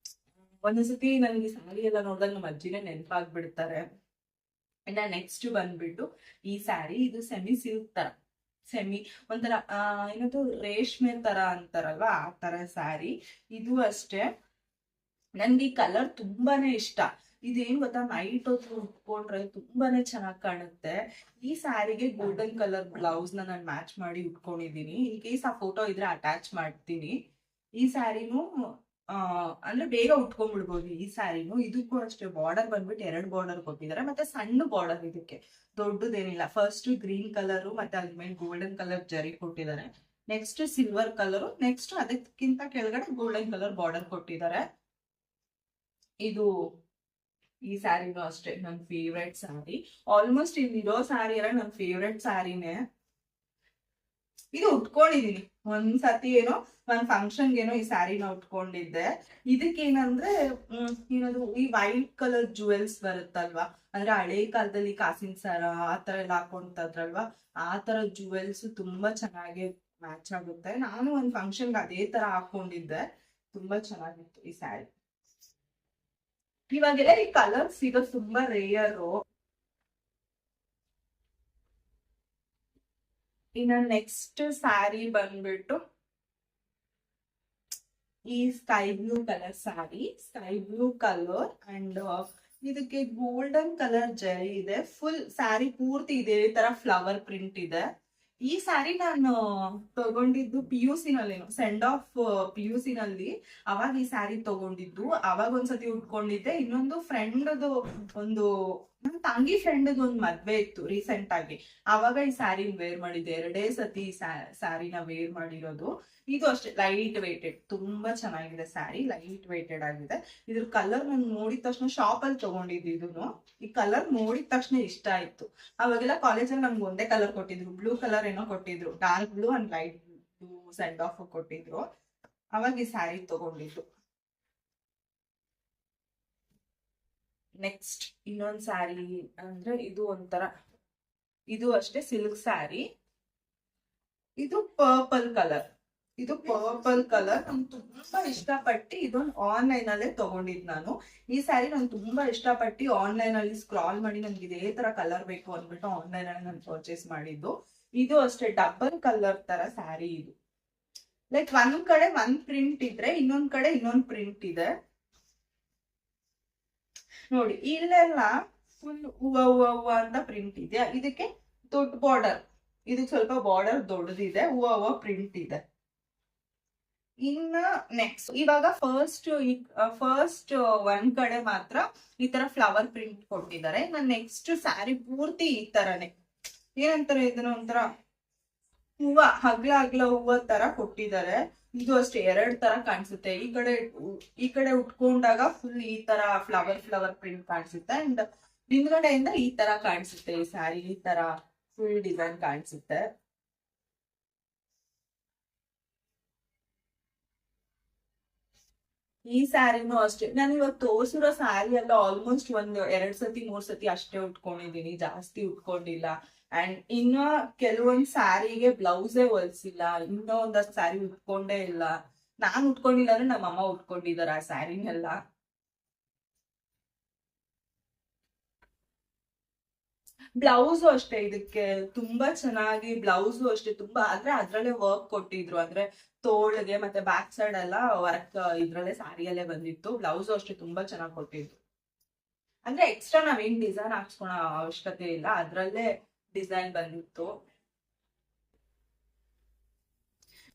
S1: ಒಂದೊಂದ್ಸತಿ ನನ್ಗೆ ಸ್ಯಾರಿ ಎಲ್ಲ ನೋಡಿದಾಗ ನಮ್ಮ ಅಜ್ಜಿನೇ ನೆನಪಾಗ್ಬಿಡ್ತಾರೆ. ಅಂಡ್ ನೆಕ್ಸ್ಟ್ ಬಂದ್ಬಿಟ್ಟು ಈ ಸ್ಯಾರಿ, ಇದು ಸೆಮಿ ಸಿಲ್ಕ್ ತರ, ಸೆಮಿ ಒಂಥರ ಏನದು ರೇಷ್ಮೆ ತರ ಅಂತಾರಲ್ವಾ ಆ ತರ ಸ್ಯಾರಿ. ಇದು ಅಷ್ಟೇ ನನ್ಗೆ ಈ ಕಲರ್ ತುಂಬಾನೇ ಇಷ್ಟ. ಇದೇನ್ ಗೊತ್ತಾ, ನೈಟ್ ಹೊತ್ತು ಉಟ್ಕೊಂಡ್ರೆ ತುಂಬಾನೇ ಚೆನ್ನಾಗಿ ಕಾಣುತ್ತೆ. ಈ ಸ್ಯಾರಿಗೆ ಗೋಲ್ಡನ್ ಕಲರ್ ಬ್ಲೌಸ್ ನ ನಾನು ಮ್ಯಾಚ್ ಮಾಡಿ ಉಟ್ಕೊಂಡಿದೀನಿ. ಇನ್ ಕೇಸ್ ಆ ಫೋಟೋ ಇದ್ರೆ ಅಟ್ಯಾಚ್ ಮಾಡ್ತೀನಿ. ಈ ಸ್ಯಾರಿನೂ ಅಂದ್ರೆ ಬೇಗ ಉಟ್ಕೊಂಡ್ಬಿಡ್ಬೋದು ಈ ಸ್ಯಾರಿನೂ. ಇದಕ್ಕೂ ಅಷ್ಟೇ ಬಾರ್ಡರ್ ಬಂದ್ಬಿಟ್ಟು 2 ಬಾರ್ಡರ್ ಕೊಟ್ಟಿದ್ದಾರೆ, ಮತ್ತೆ ಸಣ್ಣ ಬಾರ್ಡರ್, ಇದಕ್ಕೆ ದೊಡ್ಡದೇನಿಲ್ಲ. ಫಸ್ಟ್ ಗ್ರೀನ್ ಕಲರ್ ಮತ್ತೆ ಅದ್ಮೇಲೆ ಗೋಲ್ಡನ್ ಕಲರ್ ಜರಿ ಕೊಟ್ಟಿದ್ದಾರೆ. ನೆಕ್ಸ್ಟ್ ಸಿಲ್ವರ್ ಕಲರ್, ನೆಕ್ಸ್ಟ್ ಅದಕ್ಕಿಂತ ಕೆಳಗಡೆ ಗೋಲ್ಡನ್ ಕಲರ್ ಬಾರ್ಡರ್ ಕೊಟ್ಟಿದ್ದಾರೆ. ಇದು ಈ ಸ್ಯಾರಿನೂ ಅಷ್ಟೇ ನನ್ ಫೇವ್ರೆಟ್ ಸ್ಯಾರಿ. ಆಲ್ಮೋಸ್ಟ್ ಇಲ್ಲಿರೋ ಸ್ಯಾರಿ ಎಲ್ಲ ನನ್ ಫೇವ್ರೆಟ್ ಸ್ಯಾರಿನೇ. ಇದು ಉಟ್ಕೊಂಡಿದೀನಿ ಒಂದ್ಸತಿ, ಏನೋ ಒಂದ್ ಫಂಕ್ಷನ್ಗೇನೋ ಈ ಸ್ಯಾರಿನ ಉಟ್ಕೊಂಡಿದ್ದೆ. ಇದಕ್ಕೇನಂದ್ರೆ ಏನದು ಈ ವೈಟ್ ಕಲರ್ ಜುವೆಲ್ಸ್ ಬರುತ್ತಲ್ವಾ, ಅಂದ್ರೆ ಹಳೆ ಕಾಲದಲ್ಲಿ ಕಾಸಿನ ಸರ ಆತರ ಎಲ್ಲ ಹಾಕೊಂತದ್ರಲ್ವಾ, ಆ ತರ ಜುವೆಲ್ಸ್ ತುಂಬಾ ಚೆನ್ನಾಗಿ ಮ್ಯಾಚ್ ಆಗುತ್ತೆ. ನಾನು ಒಂದ್ ಫಂಕ್ಷನ್ಗೆ ಅದೇ ತರ ಹಾಕೊಂಡಿದ್ದೆ, ತುಂಬಾ ಚೆನ್ನಾಗಿತ್ತು ಈ ಸ್ಯಾರಿ. ಇವಾಗೆಲ್ಲ ಈ ಕಲರ್ ಸಿಗೋದು ತುಂಬಾ ರೇಯರು. ಇನ್ನ ನೆಕ್ಸ್ಟ್ ಸ್ಯಾರಿ ಬಂದ್ಬಿಟ್ಟು ಈ sky blue colour sari, sky blue colour and ಇದಕ್ಕೆ ಗೋಲ್ಡನ್ ಕಲರ್ ಜರಿ ಇದೆ. ಫುಲ್ ಸ್ಯಾರಿ ಪೂರ್ತಿ ಇದೇ ತರ ಫ್ಲವರ್ ಪ್ರಿಂಟ್ ಇದೆ. ಈ ಸ್ಯಾರಿ ನಾನು ತಗೊಂಡಿದ್ದು PUC ನಲ್ಲೇನು, ಸೆಂಡ್ ಆಫ್ PUC ನಲ್ಲಿ ಅವಾಗ ಈ ಸ್ಯಾರಿ ತಗೊಂಡಿದ್ದು. ಅವಾಗ ಒಂದ್ಸತಿ ಉಟ್ಕೊಂಡಿದ್ದೆ. ಇನ್ನೊಂದು ಫ್ರೆಂಡ್ದು, ಒಂದು ನನ್ ತಂಗಿ ಫ್ರೆಂಡ್ ಒಂದು ಮದ್ವೆ ಇತ್ತು ರೀಸೆಂಟ್ ಆಗಿ, ಅವಾಗ ಈ ಸ್ಯಾರಿ ವೇರ್ ಮಾಡಿದ್ದೆ. 2 ಸತಿ ಈ ಸ್ಯಾರಿನ ವೇರ್ ಮಾಡಿರೋದು. ಇದು ಅಷ್ಟೇ ಲೈಟ್ ವೇಟೆಡ್, ತುಂಬಾ ಚೆನ್ನಾಗಿದೆ ಸ್ಯಾರಿ, ಲೈಟ್ ವೇಟೆಡ್ ಆಗಿದೆ. ಇದ್ರ ಕಲರ್ ನಾನು ನೋಡಿದ ತಕ್ಷಣ ಶಾಪ್ ಅಲ್ಲಿ ತಗೊಂಡಿದ್ದು. ಇದನ್ನು ಈ ಕಲರ್ ನೋಡಿದ ತಕ್ಷಣ ಇಷ್ಟ ಆಯ್ತು. ಅವಾಗೆಲ್ಲ ಕಾಲೇಜಲ್ಲಿ ನಮ್ಗೆ ಒಂದೇ ಕಲರ್ ಕೊಟ್ಟಿದ್ರು, ಬ್ಲೂ ಕಲರ್ ಏನೋ ಕೊಟ್ಟಿದ್ರು, dark blue and light blue send off ಕೊಟ್ಟಿದ್ರು. ಅವಾಗ ಈ ಸ್ಯಾರಿ ತಗೊಂಡಿದ್ದು. ನೆಕ್ಸ್ಟ್ ಇನ್ನೊಂದ್ ಸ್ಯಾರಿ ಅಂದ್ರೆ ಇದು ಒಂಥರ, ಇದು ಅಷ್ಟೇ ಸಿಲ್ಕ್ ಸ್ಯಾರಿ. ಇದು ಪರ್ಪಲ್ ಕಲರ್, ಇದು ಪರ್ಪಲ್ ಕಲರ್ ನಂಗೆ ತುಂಬಾ ಇಷ್ಟಪಟ್ಟು ಇದೊಂದು ಆನ್ಲೈನ್ ಅಲ್ಲೇ ತಗೊಂಡಿದ್ ನಾನು. ಈ ಸ್ಯಾರಿ ನಾನು ತುಂಬಾ ಇಷ್ಟಪಟ್ಟು ಆನ್ಲೈನ್ ಅಲ್ಲಿ ಸ್ಕ್ರಾಲ್ ಮಾಡಿ ನನ್ಗೆ ಇದೇ ತರ ಕಲರ್ ಬೇಕು ಅಂದ್ಬಿಟ್ಟು ಆನ್ಲೈನ್ ಅಲ್ಲಿ ನಾನು ಪರ್ಚೇಸ್ ಮಾಡಿದ್ದು. ಇದು ಅಷ್ಟೇ ಡಬಲ್ ಕಲರ್ ತರ ಸ್ಯಾರಿ. ಇದು ಲೈಕ್ ಒಂದ್ ಕಡೆ ಒಂದ್ ಪ್ರಿಂಟ್ ಇದ್ರೆ ಇನ್ನೊಂದ್ ಕಡೆ ಇನ್ನೊಂದ್ ಪ್ರಿಂಟ್ ಇದೆ ನೋಡಿ. ಇಲ್ಲೆಲ್ಲ ಫುಲ್ ಹೂವ ಹೂವ ಹೂವ ಅಂತ ಪ್ರಿಂಟ್ ಇದೆ. ಇದಕ್ಕೆ ದೊಡ್ಡ ಬಾರ್ಡರ್, ಇದಕ್ಕೆ ಸ್ವಲ್ಪ ಬಾರ್ಡರ್ ದೊಡ್ಡದಿದೆ, ಹೂವ ಹೂವ ಪ್ರಿಂಟ್ ಇದೆ. ಇನ್ನ ನೆಕ್ಸ್ಟ್ ಇವಾಗ ಫಸ್ಟ್ ಒಂದ್ ಕಡೆ ಮಾತ್ರ ಈ ತರ ಫ್ಲವರ್ ಪ್ರಿಂಟ್ ಕೊಟ್ಟಿದ್ದಾರೆ. ಇನ್ನ ನೆಕ್ಸ್ಟ್ ಸ್ಯಾರಿ ಪೂರ್ತಿ ಈ ತರನೇ, ಏನಂತಾರೆ ಇದನ್ನ, ಒಂಥರ ಹೂವ, ಹಗ್ಲ ಹೂವ ತರ ಕೊಟ್ಟಿದ್ದಾರೆ. ಇದು ಅಷ್ಟೇ 2 ತರ ಕಾಣಿಸುತ್ತೆ. ಈ ಕಡೆ ಉಟ್ಕೊಂಡಾಗ ಫುಲ್ ಈ ತರ ಫ್ಲವರ್ ಪ್ರಿಂಟ್ ಕಾಣಿಸುತ್ತೆ, ಅಂಡ್ ಹಿಂದ್ಗಡೆಯಿಂದ ಈ ತರ ಕಾಣಿಸುತ್ತೆ. ಈ ಸ್ಯಾರಿ ಈ ತರ ಫುಲ್ ಡಿಸೈನ್ ಕಾಣಿಸುತ್ತೆ. ಈ ಸ್ಯಾರಿನೂ ಅಷ್ಟೇ, ನಾನು ಇವಾಗ ತೋರ್ಸಿರೋ ಸ್ಯಾರಿ ಎಲ್ಲ ಆಲ್ಮೋಸ್ಟ್ 1-2 ಸತಿ 3 ಸತಿ ಅಷ್ಟೇ ಉಟ್ಕೊಂಡಿದೀನಿ, ಜಾಸ್ತಿ ಉಟ್ಕೊಂಡಿಲ್ಲ. ಅಂಡ್ ಇನ್ನ ಕೆಲವೊಂದ್ ಸ್ಯಾರಿಗೆ ಬ್ಲೌಸೇ ಹೊಲ್ಸಿಲ್ಲ, ಇನ್ನೂ ಒಂದಷ್ಟು ಸ್ಯಾರಿ ಉಟ್ಕೊಂಡೇ ಇಲ್ಲ. ನಾನ್ ಉಟ್ಕೊಂಡಿಲ್ಲ ಅಂದ್ರೆ ನಮ್ಮ ಅಮ್ಮ ಉಟ್ಕೊಂಡಿದಾರ ಆ ಸ್ಯಾರಿನೆಲ್ಲ. ಬ್ಲೌಸು ಅಷ್ಟೇ ಇದಕ್ಕೆ ತುಂಬಾ ಚೆನ್ನಾಗಿ, ಬ್ಲೌಸು ಅಷ್ಟೇ ತುಂಬಾ, ಆದ್ರೆ ಅದ್ರಲ್ಲೇ ವರ್ಕ್ ಕೊಟ್ಟಿದ್ರು, ಅಂದ್ರೆ ತೋಳ್ಗೆ ಮತ್ತೆ ಬ್ಯಾಕ್ ಸೈಡ್ ಎಲ್ಲ ವರ್ಕ್ ಇದ್ರಲ್ಲೇ ಸ್ಯಾರಿಯಲ್ಲೇ ಬಂದಿತ್ತು. ಬ್ಲೌಸು ಅಷ್ಟೇ ತುಂಬಾ ಚೆನ್ನಾಗಿ ಕೊಟ್ಟಿದ್ರು. ಅಂದ್ರೆ ಎಕ್ಸ್ಟ್ರಾ ನಾವೇನ್ ಡಿಸೈನ್ ಹಾಕ್ಸ್ಕೊಳೋ ಅವಶ್ಯಕತೆ ಇಲ್ಲ, ಅದ್ರಲ್ಲೇ ಡಿಸೈನ್ ಬಂದಿತ್ತು.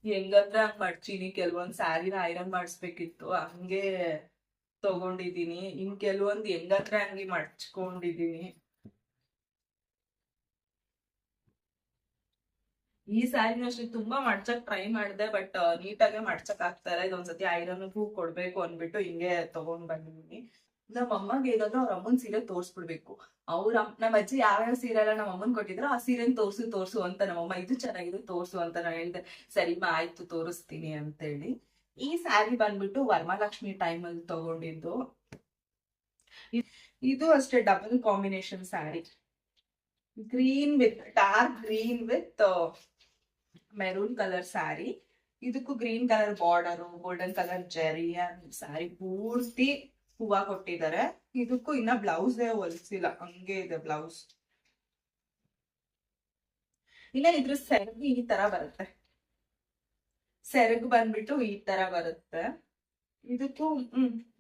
S1: ಹೆಂಗಂದ್ರೆ ಹಂಗ್ ಮಡ್ಚೀನಿ, ಕೆಲವೊಂದ್ ಸ್ಯಾರಿನ ಐರನ್ ಮಾಡಿಸ್ಬೇಕಿತ್ತು, ಹಂಗೆ ತಗೊಂಡಿದೀನಿ. ಇನ್ ಕೆಲವೊಂದು ಹೆಂಗಂದ್ರೆ ಹಂಗೆ ಮಡ್ಚ್ಕೊಂಡಿದೀನಿ. ಈ ಸ್ಯಾರಿನ ಅಷ್ಟೇ ತುಂಬಾ ಮಡ್ಚಕ್ ಟ್ರೈ ಮಾಡಿದೆ, ಬಟ್ ನೀಟಾಗೆ ಮಡ್ಚಕ್ ಆಗ್ತಾ ಇಲ್ಲ. ಇದೊಂದ್ಸತಿ ಐರನ್ಗೂ ಕೊಡ್ಬೇಕು ಅನ್ಬಿಟ್ಟು ಹಿಂಗೆ ತಗೊಂಡ್ ಬಂದಿದೀನಿ. ನಮ್ಮ ಅಮ್ಮಗೆ ಏನಾದ್ರು ಅವ್ರ ಅಮ್ಮನ್ ಸೀರೆ ತೋರ್ಸ್ಬಿಡ್ಬೇಕು. ನಮ್ಮ ಅಜ್ಜಿ ಯಾವ್ಯಾವ ಸೀರೆ ಎಲ್ಲ ನಮ್ಮ ಅಮ್ಮನ್ ಕೊಟ್ಟಿದ್ರು ಆ ಸೀರೆನ್ ತೋರ್ಸು ಅಂತ ನಮ್ಮಮ್ಮ ಇದು ಚೆನ್ನಾಗಿದೆ ತೋರ್ಸು ಅಂತ ನಾನು ಹೇಳ್ದೆ. ಸರಿಮ ಆಯ್ತು ತೋರಿಸ್ತೀನಿ ಅಂತ ಹೇಳಿ. ಈ ಸ್ಯಾರಿ ಬಂದ್ಬಿಟ್ಟು ವರಮಹಾಲಕ್ಷ್ಮಿ ಟೈಮ್ ಅಲ್ಲಿ ತಗೊಂಡಿದ್ದು. ಇದು ಅಷ್ಟೇ double combination sari, green with dark green with maroon colour sari. ಇದಕ್ಕೂ green colour border, golden colour zari sari ಪೂರ್ತಿ ಹೂವ ಕೊಟ್ಟಿದ್ದಾರೆ. ಇದಕ್ಕೂ ಇನ್ನ ಬ್ಲೌಸ್ ಹೊಲ್ಸಿಲ್ಲ, ಹಂಗೆ ಇದೆ ಬ್ಲೌಸ್. ಇನ್ನ ಇದ್ರ ಸೆರಗು ಈ ತರ ಬರುತ್ತೆ. ಸೆರಗು ಬಂದ್ಬಿಟ್ಟು ಈ ತರ ಬರುತ್ತೆ. ಇದಕ್ಕೂ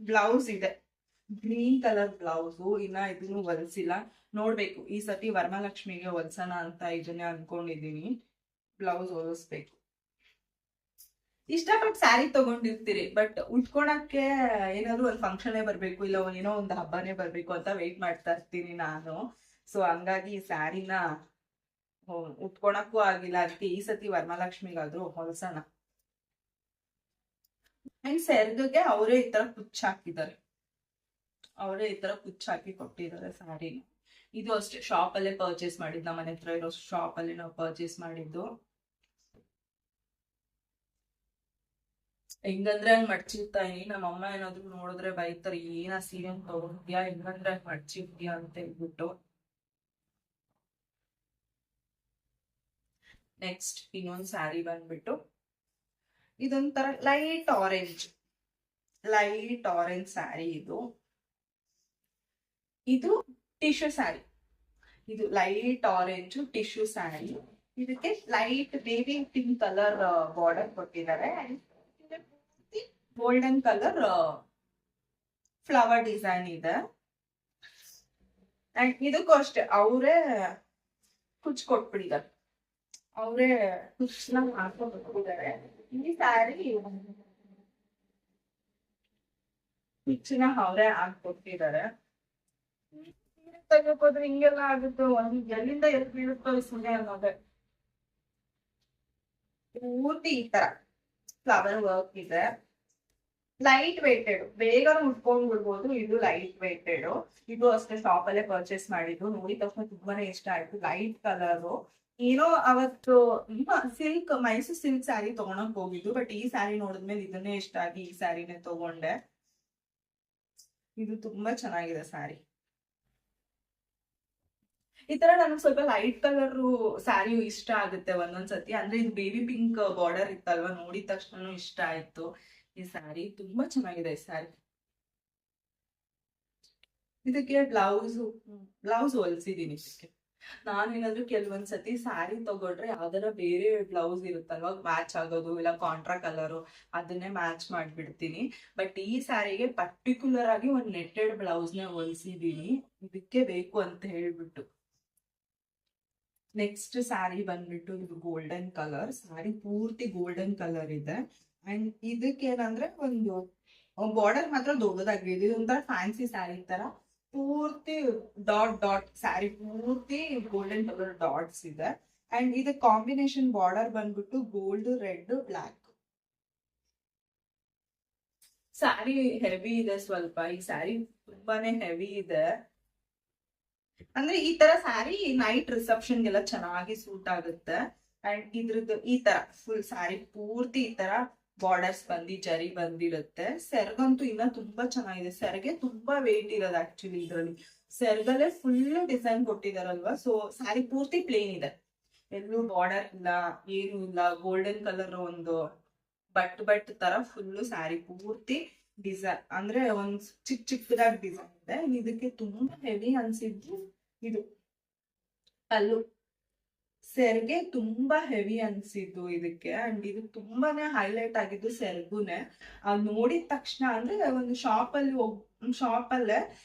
S1: ಬ್ಲೌಸ್ ಇದೆ, ಗ್ರೀನ್ ಕಲರ್ ಬ್ಲೌಸು. ಇನ್ನ ಇದನ್ನು ಹೊಲ್ಸಿಲ್ಲ, ನೋಡ್ಬೇಕು. ಈ ಸತಿ ವರಮಹಾಲಕ್ಷ್ಮಿಗೆ ಹೊಲ್ಸೋಣ ಅಂತ ಇದನ್ನೇ ಅನ್ಕೊಂಡಿದೀನಿ. ಬ್ಲೌಸ್ ಹೊಲಿಸ್ಬೇಕು. ಇಷ್ಟಪಟ್ಟು ಸ್ಯಾರಿ ತಗೊಂಡಿರ್ತೀರಿ, ಬಟ್ ಉಟ್ಕೊಳಕ್ಕೆ ಏನಾದ್ರು ಒಂದು ಫಂಕ್ಷನ್ ಬರ್ಬೇಕು, ಇಲ್ಲ ಏನೋ ಒಂದು ಹಬ್ಬನೇ ಬರ್ಬೇಕು ಅಂತ ವೇಟ್ ಮಾಡ್ತಾ ಇರ್ತೀನಿ ನಾನು. ಸೊ ಹಂಗಾಗಿ ಈ ಸ್ಯಾರಿನ ಉಟ್ಕೊಳಕ್ಕೂ ಆಗಿಲ್ಲ. ಅದಕ್ಕೆ ಈ ಸತಿ ವರಮಹಾಲಕ್ಷ್ಮಿಗಾದ್ರೂ ಹೊಲ್ಸೋಣ. ಅಂಡ್ ಸೆರಗಿಗೆ ಅವರೇ ಈ ತರ ಕುಚ್ಚ ಹಾಕಿದ್ದಾರೆ, ಹಾಕಿ ಕೊಟ್ಟಿದ್ದಾರೆ ಸ್ಯಾರಿನ. ಇದು ಅಷ್ಟೇ ಶಾಪ್ ಅಲ್ಲೇ ಪರ್ಚೇಸ್ ಮಾಡಿದ್ದು, ನಮ್ಮ ಮನೆ ಹತ್ರ ಇರೋ ಶಾಪ್ ಅಲ್ಲಿ ನಾವು ಪರ್ಚೇಸ್ ಮಾಡಿದ್ದು. ಹೆಂಗಂದ್ರೆ ಹಂಗ್ ಮಡ್ಚಿರ್ತಾ ಇದೀನಿ. ನಮ್ಮ ಅಮ್ಮ ಏನಾದ್ರು ನೋಡಿದ್ರೆ ಬೈತಾರೆ, ಏನ ಸೀರೆ ತಗೊಂಡ್ಯಾ, ಹೆಂಗಂದ್ರೆ ಹಂಗ್ ಮಡ್ಚಿರ್ತೀಯಾ ಅಂತ ಹೇಳ್ಬಿಟ್ಟು. ನೆಕ್ಸ್ಟ್ ಇನ್ನೊಂದ್ ಸ್ಯಾರಿ ಬಂದ್ಬಿಟ್ಟು ಇದೊಂಥರ ಲೈಟ್ ಆರೆಂಜ್ ಸ್ಯಾರಿ. ಇದು ಟಿಶ್ಯೂ ಸ್ಯಾರಿ. ಇದು ಲೈಟ್ ಆರೆಂಜ್ ಟಿಶ್ಯೂ ಸ್ಯಾರಿ. ಇದಕ್ಕೆ light baby pink colour border ಕೊಟ್ಟಿದ್ದಾರೆ. ಗೋಲ್ಡನ್ ಕಲರ್ ಫ್ಲವರ್ ಡಿಸೈನ್ ಇದೆ. ಅಂಡ್ ಇದಕ್ಕೂ ಅಷ್ಟೇ ಅವರೇ ಕುಚ್ ಕೊಟ್ಬಿಟ್ಟಿದ್ದಾರೆ, ಅವರೇ ಕುಚ್ನ ಹಾಕೊಂಡಿದ್ದಾರೆ. ಈ ಸ್ಯಾರಿ ಕುಚ್ನ ಅವರೇ ಹಾಕೊಟ್ಟಿದ್ದಾರೆ. ತೆಗೋಕೋದ್ರೆ ಹಿಂಗೆಲ್ಲ ಆಗುತ್ತೆ, ಎಲ್ಲಿಂದ ಎಲ್ಲಿ ಬೀಳುತ್ತೋ ಸುಮ್ಮನೆ ಅನ್ನೋದೆ. ಪೂರ್ತಿ ಈ ತರ ಫ್ಲವರ್ ವರ್ಕ್ ಇದೆ. ಲೈಟ್ ವೇಟೆಡ್, ಬೇಗ ಉಟ್ಕೊಂಡ್ ಬಿಡ್ಬೋದು. ಇದು ಲೈಟ್ ವೇಟೆಡ್. ಇದು ಅಷ್ಟೇ ಶಾಪ್ ಅಲ್ಲೇ ಪರ್ಚೇಸ್ ಮಾಡಿದ್ದು. ನೋಡಿದ ತಕ್ಷಣ ತುಂಬಾನೇ ಇಷ್ಟ ಆಯ್ತು. Light colour. ಏನೋ ಅವತ್ತು ಸಿಲ್ಕ್, ಮೈಸೂರು ಸಿಲ್ಕ್ ಸ್ಯಾರಿ ತಗೊಳಕ್ ಹೋಗಿದ್ದು, ಬಟ್ ಈ ಸ್ಯಾರಿ ನೋಡಿದ್ಮೇಲೆ ಇದನ್ನೇ ಇಷ್ಟ ಆಗಿ ಈ ಸ್ಯಾರಿನೇ ತಗೊಂಡೆ. ಇದು ತುಂಬಾ ಚೆನ್ನಾಗಿದೆ ಸ್ಯಾರಿ. ಈ ತರ ನನಗೆ ಸ್ವಲ್ಪ ಲೈಟ್ ಕಲರ್ ಸ್ಯಾರಿ ಇಷ್ಟ ಆಗುತ್ತೆ ಒಂದೊಂದ್ಸತಿ. ಅಂದ್ರೆ ಇದು ಬೇಬಿ ಪಿಂಕ್ ಬಾರ್ಡರ್ ಇತ್ತಲ್ವಾ, ನೋಡಿದ ತಕ್ಷಣ ಇಷ್ಟ ಆಯ್ತು. ಈ ಸ್ಯಾರಿ ತುಂಬಾ ಚೆನ್ನಾಗಿದೆ. ಈ ಸ್ಯಾರಿ ಇದಕ್ಕೆ ಬ್ಲೌಸ್ ಹೊಲ್ಸಿದೀನಿ. ಇದಕ್ಕೆ ನಾನೇನಾದ್ರೂ ಕೆಲವೊಂದ್ಸತಿ ಸ್ಯಾರಿ ತಗೊಂಡ್ರೆ ಯಾವ್ದಾರ ಬೇರೆ ಬ್ಲೌಸ್ ಇರುತ್ತಲ್ವಾ ಮ್ಯಾಚ್ ಆಗೋದು, ಇಲ್ಲ ಕಾಂಟ್ರಾ ಕಲರು, ಅದನ್ನೇ ಮ್ಯಾಚ್ ಮಾಡ್ಬಿಡ್ತೀನಿ. ಬಟ್ ಈ ಸ್ಯಾರಿಗೆ ಪರ್ಟಿಕ್ಯುಲರ್ ಆಗಿ ಒಂದು ನೆಟ್ಟೆಡ್ ಬ್ಲೌಸ್ನ ಹೊಲ್ಸಿದೀನಿ, ಇದಕ್ಕೆ ಬೇಕು ಅಂತ ಹೇಳ್ಬಿಟ್ಟು. ನೆಕ್ಸ್ಟ್ ಸ್ಯಾರಿ ಬಂದ್ಬಿಟ್ಟು ಇದು ಗೋಲ್ಡನ್ ಕಲರ್ ಸ್ಯಾರಿ, ಪೂರ್ತಿ ಗೋಲ್ಡನ್ ಕಲರ್ ಇದೆ. ಅಂಡ್ ಇದಕ್ಕೆ ಏನಂದ್ರೆ ಒಂದು ಬಾರ್ಡರ್ ಮಾತ್ರ ದೊಡ್ಡದಾಗಿದೆ. ಇದು ಒಂಥರ ಫ್ಯಾನ್ಸಿ ಸ್ಯಾರಿ ತರ ಪೂರ್ತಿ ಡಾಟ್ ಸ್ಯಾರಿ ಪೂರ್ತಿ ಗೋಲ್ಡನ್ ಕಲರ್ ಡಾಟ್ಸ್ ಇದೆ. ಅಂಡ್ ಇದು ಕಾಂಬಿನೇಷನ್ ಬಾರ್ಡರ್ ಬಂದ್ಬಿಟ್ಟು gold, red, black. Sari heavy ಇದೆ ಸ್ವಲ್ಪ. ಈ ಸ್ಯಾರಿ ತುಂಬಾನೇ ಹೆವಿ ಇದೆ. ಅಂದ್ರೆ ಈ ತರ ಸ್ಯಾರಿ ನೈಟ್ ರಿಸೆಪ್ಷನ್ಗೆಲ್ಲ ಚೆನ್ನಾಗಿ ಸೂಟ್ ಆಗುತ್ತೆ. ಅಂಡ್ ಇದ್ರದ್ದು ಈ ತರ ಫುಲ್ ಸ್ಯಾರಿ ಪೂರ್ತಿ ಈ ತರ ಬಾರ್ಡರ್ಸ್ ಜರಿ ಬಂದಿರುತ್ತೆ. ಸೆರಗಂತೂ ಇನ್ನ ತುಂಬಾ ಚೆನ್ನಾಗಿದೆ. ಸೆರಗೆ ತುಂಬಾ ವೇಟ್ ಇರೋದು ಆಕ್ಚುಲಿ. ಇದ್ರಲ್ಲಿ ಸೆರಗಲ್ಲೇ ಫುಲ್ ಡಿಸೈನ್ ಕೊಟ್ಟಿದಾರಲ್ವಾ, ಸೊ ಸ್ಯಾರಿ ಪೂರ್ತಿ ಪ್ಲೇನ್ ಇದೆ, ಎಲ್ಲೂ ಬಾರ್ಡರ್ ಇಲ್ಲ, ಏನು ಇಲ್ಲ. ಗೋಲ್ಡನ್ ಕಲರ್ ಒಂದು ಬಟ್ ತರ ಫುಲ್ ಸ್ಯಾರಿ ಪೂರ್ತಿ ಡಿಸೈನ್, ಅಂದ್ರೆ ಒಂದ್ ಚಿಕ್ಕದಾಗಿ ಡಿಸೈನ್ ಇದೆ. ಇದಕ್ಕೆ ತುಂಬಾ ಹೆವಿ ಅನ್ಸಿದ್ದು ಇದು ಅಲ್ಲೂ ಸೆರ್ಗೆ ತುಂಬಾ ಹೆವಿ ಅನ್ಸಿದ್ದು ಇದಕ್ಕೆ. ಅಂಡ್ ಇದು ತುಂಬಾನೇ ಹೈಲೈಟ್ ಆಗಿದ್ದು ಸೆರ್ಗುನೆ. ನೋಡಿದ ತಕ್ಷಣ ಅಂದ್ರೆ ಒಂದು ಶಾಪಲ್ಲೇ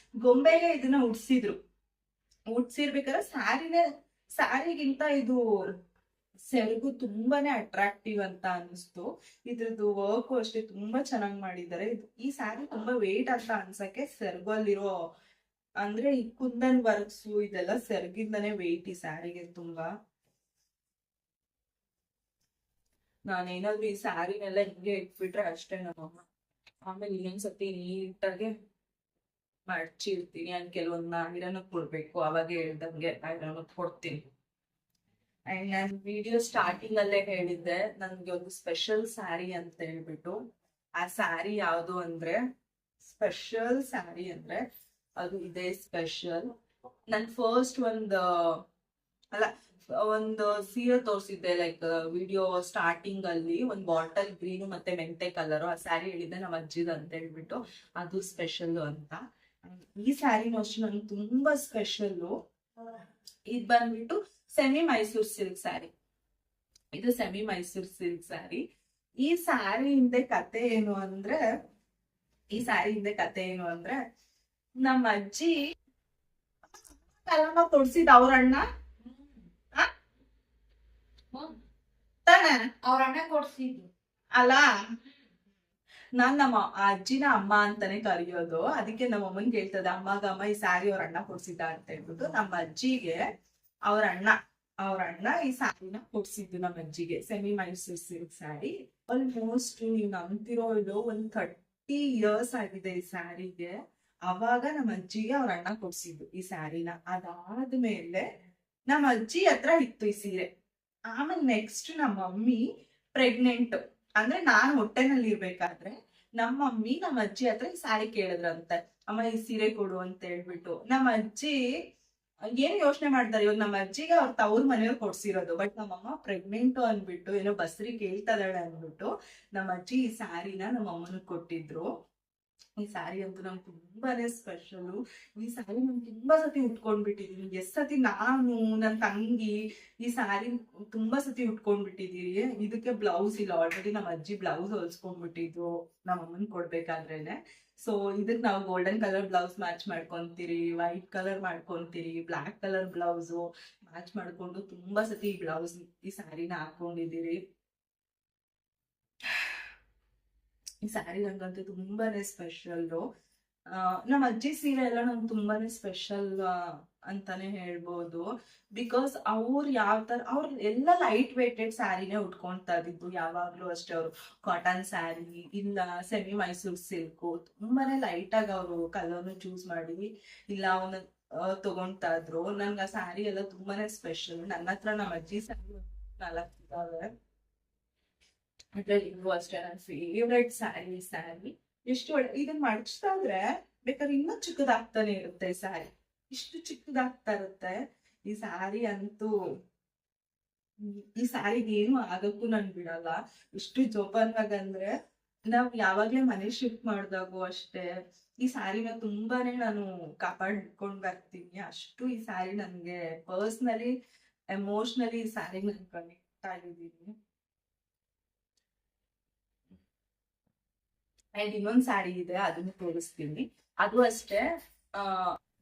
S1: ಗೊಂಬೆಗೆ ಇದನ್ನ ಉಡ್ಸಿರ್ಬೇಕಾದ್ರೆ ಸ್ಯಾರಿಗಿಂತ ಇದು ಸೆರಗು ತುಂಬಾನೇ ಅಟ್ರಾಕ್ಟಿವ್ ಅಂತ ಅನಿಸ್ತು. ಇದ್ರದ್ದು ವರ್ಕು ಅಷ್ಟೇ ತುಂಬಾ ಚೆನ್ನಾಗಿ ಮಾಡಿದ್ದಾರೆ. ಈ ಸ್ಯಾರಿ ತುಂಬಾ ವೇಟ್ ಅಂತ ಅನ್ಸಕ್ಕೆ ಸೆರಗಲ್ಲಿರೋ ಅಂದ್ರೆ ಈ ಕುಂದನ್ ವರ್ಕ್ಸ್ ಇದೆಲ್ಲ ಸೆರಗಿಂದಾನೇ ವೇಟ್ ಈ ಸ್ಯಾರಿಗೆ ತುಂಬಾ. ನಾನೇನಾದ್ರೂ ಈ ಸ್ಯಾರಿನೆಲ್ಲ ಹಿಂಗೆ ಇಟ್ಬಿಟ್ರೆ ಅಷ್ಟೇ ನಮ್ಮಮ್ಮ ಆಮೇಲೆ ಇನ್ನೊಂದ್ಸತಿ ನೀಟಾಗೆ ಮಡ್ಚಿರ್ತೀನಿ. ಕೆಲವೊಂದ್ ಐರನ್ ಕೊಡ್ಬೇಕು, ಅವಾಗ ಹೇಳ್ದಂಗೆ ಐರನ್ ಕೊಡ್ತೀನಿ. ಅಂಡ್ ನಾನು ವಿಡಿಯೋ ಸ್ಟಾರ್ಟಿಂಗ್ ಅಲ್ಲೇ ಹೇಳಿದ್ದೆ ನನ್ಗೆ ಒಂದು ಸ್ಪೆಷಲ್ ಸ್ಯಾರಿ ಅಂತ ಹೇಳ್ಬಿಟ್ಟು. ಆ ಸ್ಯಾರಿ ಯಾವುದು ಅಂದ್ರೆ ಸ್ಪೆಷಲ್ ಸ್ಯಾರಿ ಅಂದ್ರೆ ಅದು ಇದೇ ಸ್ಪೆಷಲ್. ನನ್ ಫಸ್ಟ್ ಒಂದು ಸೀರೆ ತೋರಿಸಿದ್ದೆ ಲೈಕ್ ವಿಡಿಯೋ ಸ್ಟಾರ್ಟಿಂಗ್ ಅಲ್ಲಿ ಒಂದು ಬಾಟಲ್ ಗ್ರೀನ್ ಮತ್ತೆ ಮೆಂತೆ ಕಲರ್ ಆ ಸ್ಯಾರಿ ಹೇಳಿದ್ದೆ ನಮ್ಮ ಅಜ್ಜಿದ ಅಂತ ಹೇಳ್ಬಿಟ್ಟು, ಅದು ಸ್ಪೆಷಲ್ ಅಂತ. ಈ ಸ್ಯಾರಿನೂ ಅಷ್ಟು ನನ್ಗೆ ತುಂಬಾ ಸ್ಪೆಷಲ್. ಇದು ಬಂದ್ಬಿಟ್ಟು ಸೆಮಿ ಮೈಸೂರ್ ಸಿಲ್ಕ್ ಸ್ಯಾರಿ. ಇದು ಸೆಮಿ ಮೈಸೂರ್ ಸಿಲ್ಕ್ ಸ್ಯಾರಿ. ಈ ಸ್ಯಾರಿ ಹಿಂದೆ ಕತೆ ಏನು ಅಂದ್ರೆ ನಮ್ಮ ಅಜ್ಜಿ ಕೊಡ್ಸಿದ್ ಅವ್ರಣ್ಣ ತಾನೆ,
S2: ಅವ್ರಣ್ಣ ಕೊಡ್ಸಿದ್ದು
S1: ಅಲ್ಲ. ನಾನ್ ನಮ್ಮ ಅಜ್ಜಿನ ಅಮ್ಮ ಅಂತಾನೆ ಕರೆಯೋದು, ಅದಕ್ಕೆ ನಮ್ಮ ಅಮ್ಮನ್ ಕೇಳ್ತದೆ ಅಮ್ಮ ಈ ಸ್ಯಾರಿ ಅವ್ರ ಅಣ್ಣ ಕೊಡ್ಸಿದ್ದ ಅಂತ ಹೇಳ್ಬಿಟ್ಟು. ನಮ್ಮ ಅಜ್ಜಿಗೆ ಅವ್ರ ಅಣ್ಣ ಈ ಸ್ಯಾರಿನ ಕೊಡ್ಸಿದ್ದು ನಮ್ಮ ಅಜ್ಜಿಗೆ. Semi Mysore silk sari. Almost ನೀವ್ ನಂಬ್ತಿರೋ ಇದು 30 ಇಯರ್ಸ್ ಆಗಿದೆ ಈ ಸ್ಯಾರಿಗೆ. ಅವಾಗ ನಮ್ಮ ಅಜ್ಜಿಗೆ ಅವ್ರ ಅಣ್ಣ ಕೊಡ್ಸಿದ್ದು ಈ ಸ್ಯಾರಿನ. ಅದಾದ್ಮೇಲೆ ನಮ್ಮ ಅಜ್ಜಿ ಹತ್ರ ಇತ್ತು ಈ ಸೀರೆ. ಆಮೇಲೆ ನೆಕ್ಸ್ಟ್ ನಮ್ಮ ಮಮ್ಮಿ ಪ್ರೆಗ್ನೆಂಟ್ ಅಂದ್ರೆ ನಾನ್ ಹೊಟ್ಟೆನಲ್ಲಿ ಇರ್ಬೇಕಾದ್ರೆ ನಮ್ಮ ಮಮ್ಮಿ ನಮ್ಮ ಅಜ್ಜಿ ಹತ್ರ ಈ ಸ್ಯಾರಿ ಕೇಳಿದ್ರಂತೆ, ಅಮ್ಮ ಈ ಸೀರೆ ಕೊಡು ಅಂತ ಹೇಳ್ಬಿಟ್ಟು. ನಮ್ಮ ಅಜ್ಜಿ ಏನ್ ಯೋಚನೆ ಮಾಡ್ತಾರೆ, ಇವಾಗ ನಮ್ಮ ಅಜ್ಜಿಗೆ ಅವ್ರ ತವ್ರ ಮನೆಯವ್ರು ಕೊಡ್ಸಿರೋದು, ಬಟ್ ನಮ್ಮಮ್ಮ ಪ್ರೆಗ್ನೆಂಟ್ ಅನ್ಬಿಟ್ಟು ಏನೋ ಬಸ್ರಿ ಕೇಳ್ತದಾಳೆ ಅನ್ಬಿಟ್ಟು ನಮ್ಮ ಅಜ್ಜಿ ಈ ಸ್ಯಾರಿನ ನಮ್ಮ ಅಮ್ಮನಿಗೆ ಕೊಟ್ಟಿದ್ರು. ಈ ಸ್ಯಾರಿ ಅಂತೂ ನಂಗೆ ತುಂಬಾನೇ ಸ್ಪೆಷಲು. ಈ ಸ್ಯಾರಿ ನಾನು ತುಂಬಾ ಸತಿ ಉಟ್ಕೊಂಡ್ಬಿಟ್ಟಿದೀನಿ. ಎಷ್ಟ್ ಸತಿ ನಾನು ನನ್ನ ತಂಗಿ ಈ ಸ್ಯಾರಿ ತುಂಬಾ ಸತಿ ಉಟ್ಕೊಂಡ್ಬಿಟ್ಟಿದೀವಿ. ಇದಕ್ಕೆ ಬ್ಲೌಸ್ ಇಲ್ಲ, ಆಲ್ರೆಡಿ ನಮ್ಮ ಅಜ್ಜಿ ಬ್ಲೌಸ್ ಹೊಲ್ಸ್ಕೊಂಡ್ಬಿಟ್ಟಿದ್ರು ನಮ್ಮ ಅಮ್ಮನ್ ಕೊಡ್ಬೇಕಾದ್ರೇನೆ. ಸೊ ಇದಕ್ ನಾವು ಗೋಲ್ಡನ್ ಕಲರ್ ಬ್ಲೌಸ್ ಮ್ಯಾಚ್ ಮಾಡ್ಕೊಂತೀರಿ, ವೈಟ್ ಕಲರ್ ಮಾಡ್ಕೊಂತೀರಿ, ಬ್ಲಾಕ್ ಕಲರ್ ಬ್ಲೌಸು ಮ್ಯಾಚ್ ಮಾಡ್ಕೊಂಡು ತುಂಬಾ ಸತಿ ಈ ಸ್ಯಾರಿನ ಹಾಕೊಂಡಿದೀರಿ. ಈ ಸ್ಯಾರಿ ನಂಗಂತೂ ತುಂಬಾನೇ ಸ್ಪೆಷಲ್. ನಮ್ಮ ಅಜ್ಜಿ ಸೀರೆ ಎಲ್ಲ ನಂಗೆ ತುಂಬಾನೇ ಸ್ಪೆಷಲ್ ಅಂತಾನೆ ಹೇಳ್ಬೋದು. ಬಿಕಾಸ್ ಅವ್ರು ಅವ್ರು ಎಲ್ಲ ಲೈಟ್ ವೇಟೆಡ್ ಸ್ಯಾರಿನೇ ಉಟ್ಕೊಂತಾ ಇದ್ದಿದ್ದು ಯಾವಾಗ್ಲೂ ಅಷ್ಟೇ. ಅವರು ಕಾಟನ್ ಸ್ಯಾರಿ ಇಲ್ಲ ಸೆಮಿ ಮೈಸೂರ್ ಸಿಲ್ಕು ತುಂಬಾನೇ ಲೈಟ್ ಆಗಿ ಅವರು ಕಲರ್ನು ಚೂಸ್ ಮಾಡಿ ಇಲ್ಲ ಅವನ್ನ ತಗೊಂತಾ ಇದ್ರು. ನನ್ಗೆ ಆ ಸ್ಯಾರಿ ಎಲ್ಲ ತುಂಬಾನೇ ಸ್ಪೆಷಲ್. ನನ್ನ ಹತ್ರ ನಮ್ಮ ಅಜ್ಜಿ ಸ್ಯಾರಿ 4 ಇದಾವೆ. ಅದ್ರಲ್ಲಿ ಇವು ಅಷ್ಟೇ ನನ್ನ ಫೇವ್ರೆಟ್ ಸ್ಯಾರಿ. ಎಷ್ಟು ಒಳ್ಳೆ ಇದನ್ನ ಮಡ್ಚ್ತಾ ಇದ್ರೆ ಬೇಕಾದ್ರೆ ಇನ್ನೂ ಚಿಕ್ಕದಾಗ್ತಾನೆ ಇರುತ್ತೆ ಈ ಸ್ಯಾರಿ, ಇಷ್ಟು ಚಿಕ್ಕದಾಗ್ತಾ ಇರುತ್ತೆ ಈ ಸ್ಯಾರಿ ಅಂತೂ. ಈ ಸ್ಯಾರಿಗೆ ಏನು ಆಗಕ್ಕೂ ನನ್ ಬಿಡಲ್ಲ. ಇಷ್ಟು ಜೋಪಾನವಾಗಂದ್ರೆ ನಾವ್ ಯಾವಾಗ್ಲೇ ಮನೆ ಶಿಫ್ಟ್ ಮಾಡ್ದಾಗೂ ಅಷ್ಟೇ ಈ ಸ್ಯಾರಿನ ತುಂಬಾನೇ ನಾನು ಕಾಪಾಡ್ಕೊಂಡ್ ಬರ್ತೀನಿ. ಅಷ್ಟು ಈ ಸ್ಯಾರಿ ನನ್ಗೆ ಪರ್ಸ್ನಲಿ ಎಮೋಷನಲಿ ಈ ಸ್ಯಾರಿಗೆ ನಾನು ಕನೆಕ್ಟ್ ಆಗಿದ್ದೀನಿ. ಅಂಡ್ ಇನ್ನೊಂದ್ ಸ್ಯಾರಿ ಇದೆ, ಅದನ್ನ ತೋರಿಸ್ತೀನಿ. ಅದು ಅಷ್ಟೇ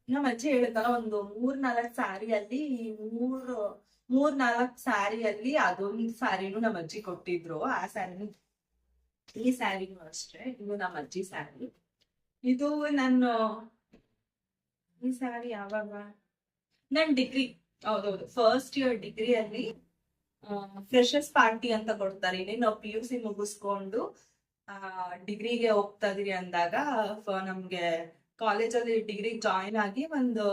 S1: ನಮ್ಮ ಅಜ್ಜಿ ಹೇಳಿದ್ನಲ್ಲ ಒಂದು 3-4 ಸ್ಯಾರಿಯಲ್ಲಿ 3-4 ಸ್ಯಾರಿಯಲ್ಲಿ ಅದೊಂದು ಸ್ಯಾರಿನೂ ನಮ್ಮ ಅಜ್ಜಿ ಕೊಟ್ಟಿದ್ರು. ಆ ಸ್ಯಾರಿನೂ ಈ ಸ್ಯಾರಿನೂ ಅಷ್ಟೇ. ಇದು ನಮ್ಮ ಅಜ್ಜಿ ಸ್ಯಾರಿ. ಇದು ಈ ಸ್ಯಾರಿ ಯಾವಾಗ ನನ್ ಡಿಗ್ರಿ, ಹೌದೌದು ಫಸ್ಟ್ ಇಯರ್ ಡಿಗ್ರಿಯಲ್ಲಿ ಫ್ರೆಶರ್ಸ್ ಪಾರ್ಟಿ ಅಂತ ಕೊಡ್ತಾರೆ. ಇನ್ನೇನು ನಾವು PUC ಮುಗಿಸ್ಕೊಂಡು ಡಿಗ್ರಿಗೆ ಹೋಗ್ತಾ ಇದೀವಿ ಅಂದಾಗ ನಮ್ಗೆ ಕಾಲೇಜಲ್ಲಿ ಡಿಗ್ರಿ ಜಾಯಿನ್ ಆಗಿ ಒಂದು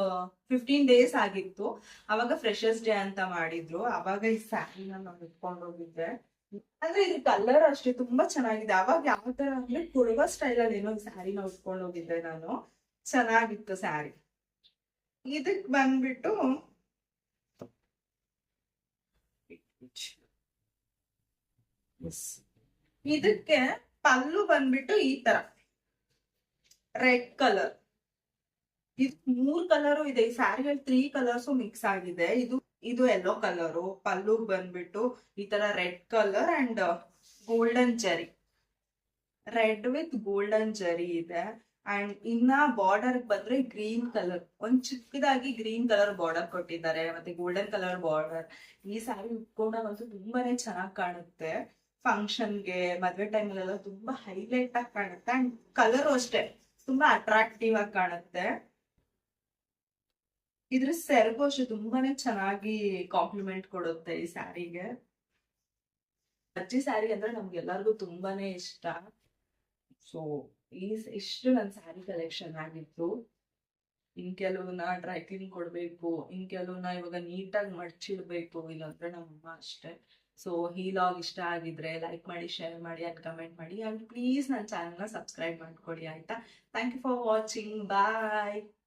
S1: 15 ಡೇಸ್ ಆಗಿತ್ತು. ಅವಾಗ ಫ್ರೆಶರ್ಸ್ ಡೇ ಅಂತ ಮಾಡಿದ್ರು. ಅವಾಗ ಈ ಸ್ಯಾರಿನ ನಾನು ಇಟ್ಕೊಂಡು ಹೋಗಿದ್ದೆ. ಅಂದ್ರೆ ಇದು ಕಲರ್ ಅಷ್ಟೇ ತುಂಬಾ ಚೆನ್ನಾಗಿದೆ. ಅವಾಗ ಯಾವ ತರ ಅಂದ್ರೆ ಕುಡುವ ಸ್ಟೈಲ್ ಅಲ್ಲಿ ಏನೋ ಸ್ಯಾರಿನ ಉಟ್ಕೊಂಡು ಹೋಗಿದ್ದೆ ನಾನು. ಚೆನ್ನಾಗಿತ್ತು ಸ್ಯಾರಿ. ಇದಕ್ ಬಂದ್ಬಿಟ್ಟು ಇದಕ್ಕೆ ಪಲ್ಲು ಬಂದ್ಬಿಟ್ಟು ಈ ತರ ರೆಡ್ ಕಲರ್. ಇದು 3 ಕಲರು ಇದೆ ಈ ಸ್ಯಾರಿಯಲ್ಲಿ. 3 ಕಲರ್ಸ್ ಮಿಕ್ಸ್ ಆಗಿದೆ. ಇದು ಯೆಲ್ಲೋ ಕಲರು. ಪಲ್ಲು ಬಂದ್ಬಿಟ್ಟು ಈ ತರ ರೆಡ್ ಕಲರ್ ಅಂಡ್ ಗೋಲ್ಡನ್ ಜರಿ, ರೆಡ್ ವಿತ್ ಗೋಲ್ಡನ್ ಜರಿ ಇದೆ. ಅಂಡ್ ಇನ್ನ ಬಾರ್ಡರ್ ಬಂದ್ರೆ ಗ್ರೀನ್ ಕಲರ್, ಒಂದ್ ಚಿಕ್ಕದಾಗಿ ಗ್ರೀನ್ ಕಲರ್ ಬಾರ್ಡರ್ ಕೊಟ್ಟಿದ್ದಾರೆ, ಮತ್ತೆ ಗೋಲ್ಡನ್ ಕಲರ್ ಬಾರ್ಡರ್. ಈ ಸ್ಯಾರಿ ಉಟ್ಕೊಂಡಾಗಂತೂ ತುಂಬಾನೇ ಚೆನ್ನಾಗಿ ಕಾಣುತ್ತೆ. ಫಂಕ್ಷನ್ಗೆ, ಮದ್ವೆ ಟೈಮಲ್ಲೆಲ್ಲ ತುಂಬಾ ಹೈಲೈಟ್ ಆಗಿ ಕಾಣುತ್ತೆ. ಅಂಡ್ ಕಲರ್ ಅಷ್ಟೇ ತುಂಬಾ ಅಟ್ರಾಕ್ಟಿವ್ ಆಗಿ ಕಾಣುತ್ತೆ. ಇದ್ರ ಸೆರಗು ಅಷ್ಟೇ ತುಂಬಾನೇ ಚೆನ್ನಾಗಿ ಕಾಂಪ್ಲಿಮೆಂಟ್ ಕೊಡುತ್ತೆ ಈ ಸ್ಯಾರಿಗೆ. ಅಜ್ಜಿ ಸ್ಯಾರಿ ಅಂದ್ರೆ ನಮ್ಗೆಲ್ಲರಿಗೂ ತುಂಬಾನೇ ಇಷ್ಟ. ಸೊ ಇಷ್ಟು ನನ್ನ ಸ್ಯಾರಿ ಕಲೆಕ್ಷನ್ ಆಗಿತ್ತು. ಇನ್ ಕೆಲವನ್ನ ಡ್ರೈ ಕ್ಲೀನ್ ಕೊಡ್ಬೇಕು, ಇನ್ ಕೆಲವನ್ನ ಇವಾಗ ನೀಟಾಗಿ ಮಡ್ಚಿಡ್ಬೇಕು, ಇಲ್ಲಾಂದ್ರೆ ನಮ್ಮಮ್ಮ ಅಷ್ಟೇ. ಸೊ ಈ ಲಾಗ್ ಇಷ್ಟ ಆಗಿದ್ರೆ ಲೈಕ್ ಮಾಡಿ, ಶೇರ್ ಮಾಡಿ ಅಂಡ್ ಕಮೆಂಟ್ ಮಾಡಿ. ಅಂಡ್ ಪ್ಲೀಸ್ ನನ್ನ ಚಾನಲ್ನ ಸಬ್ಸ್ಕ್ರೈಬ್ ಮಾಡ್ಕೊಡಿ ಆಯ್ತಾ. Thank you for watching. Bye.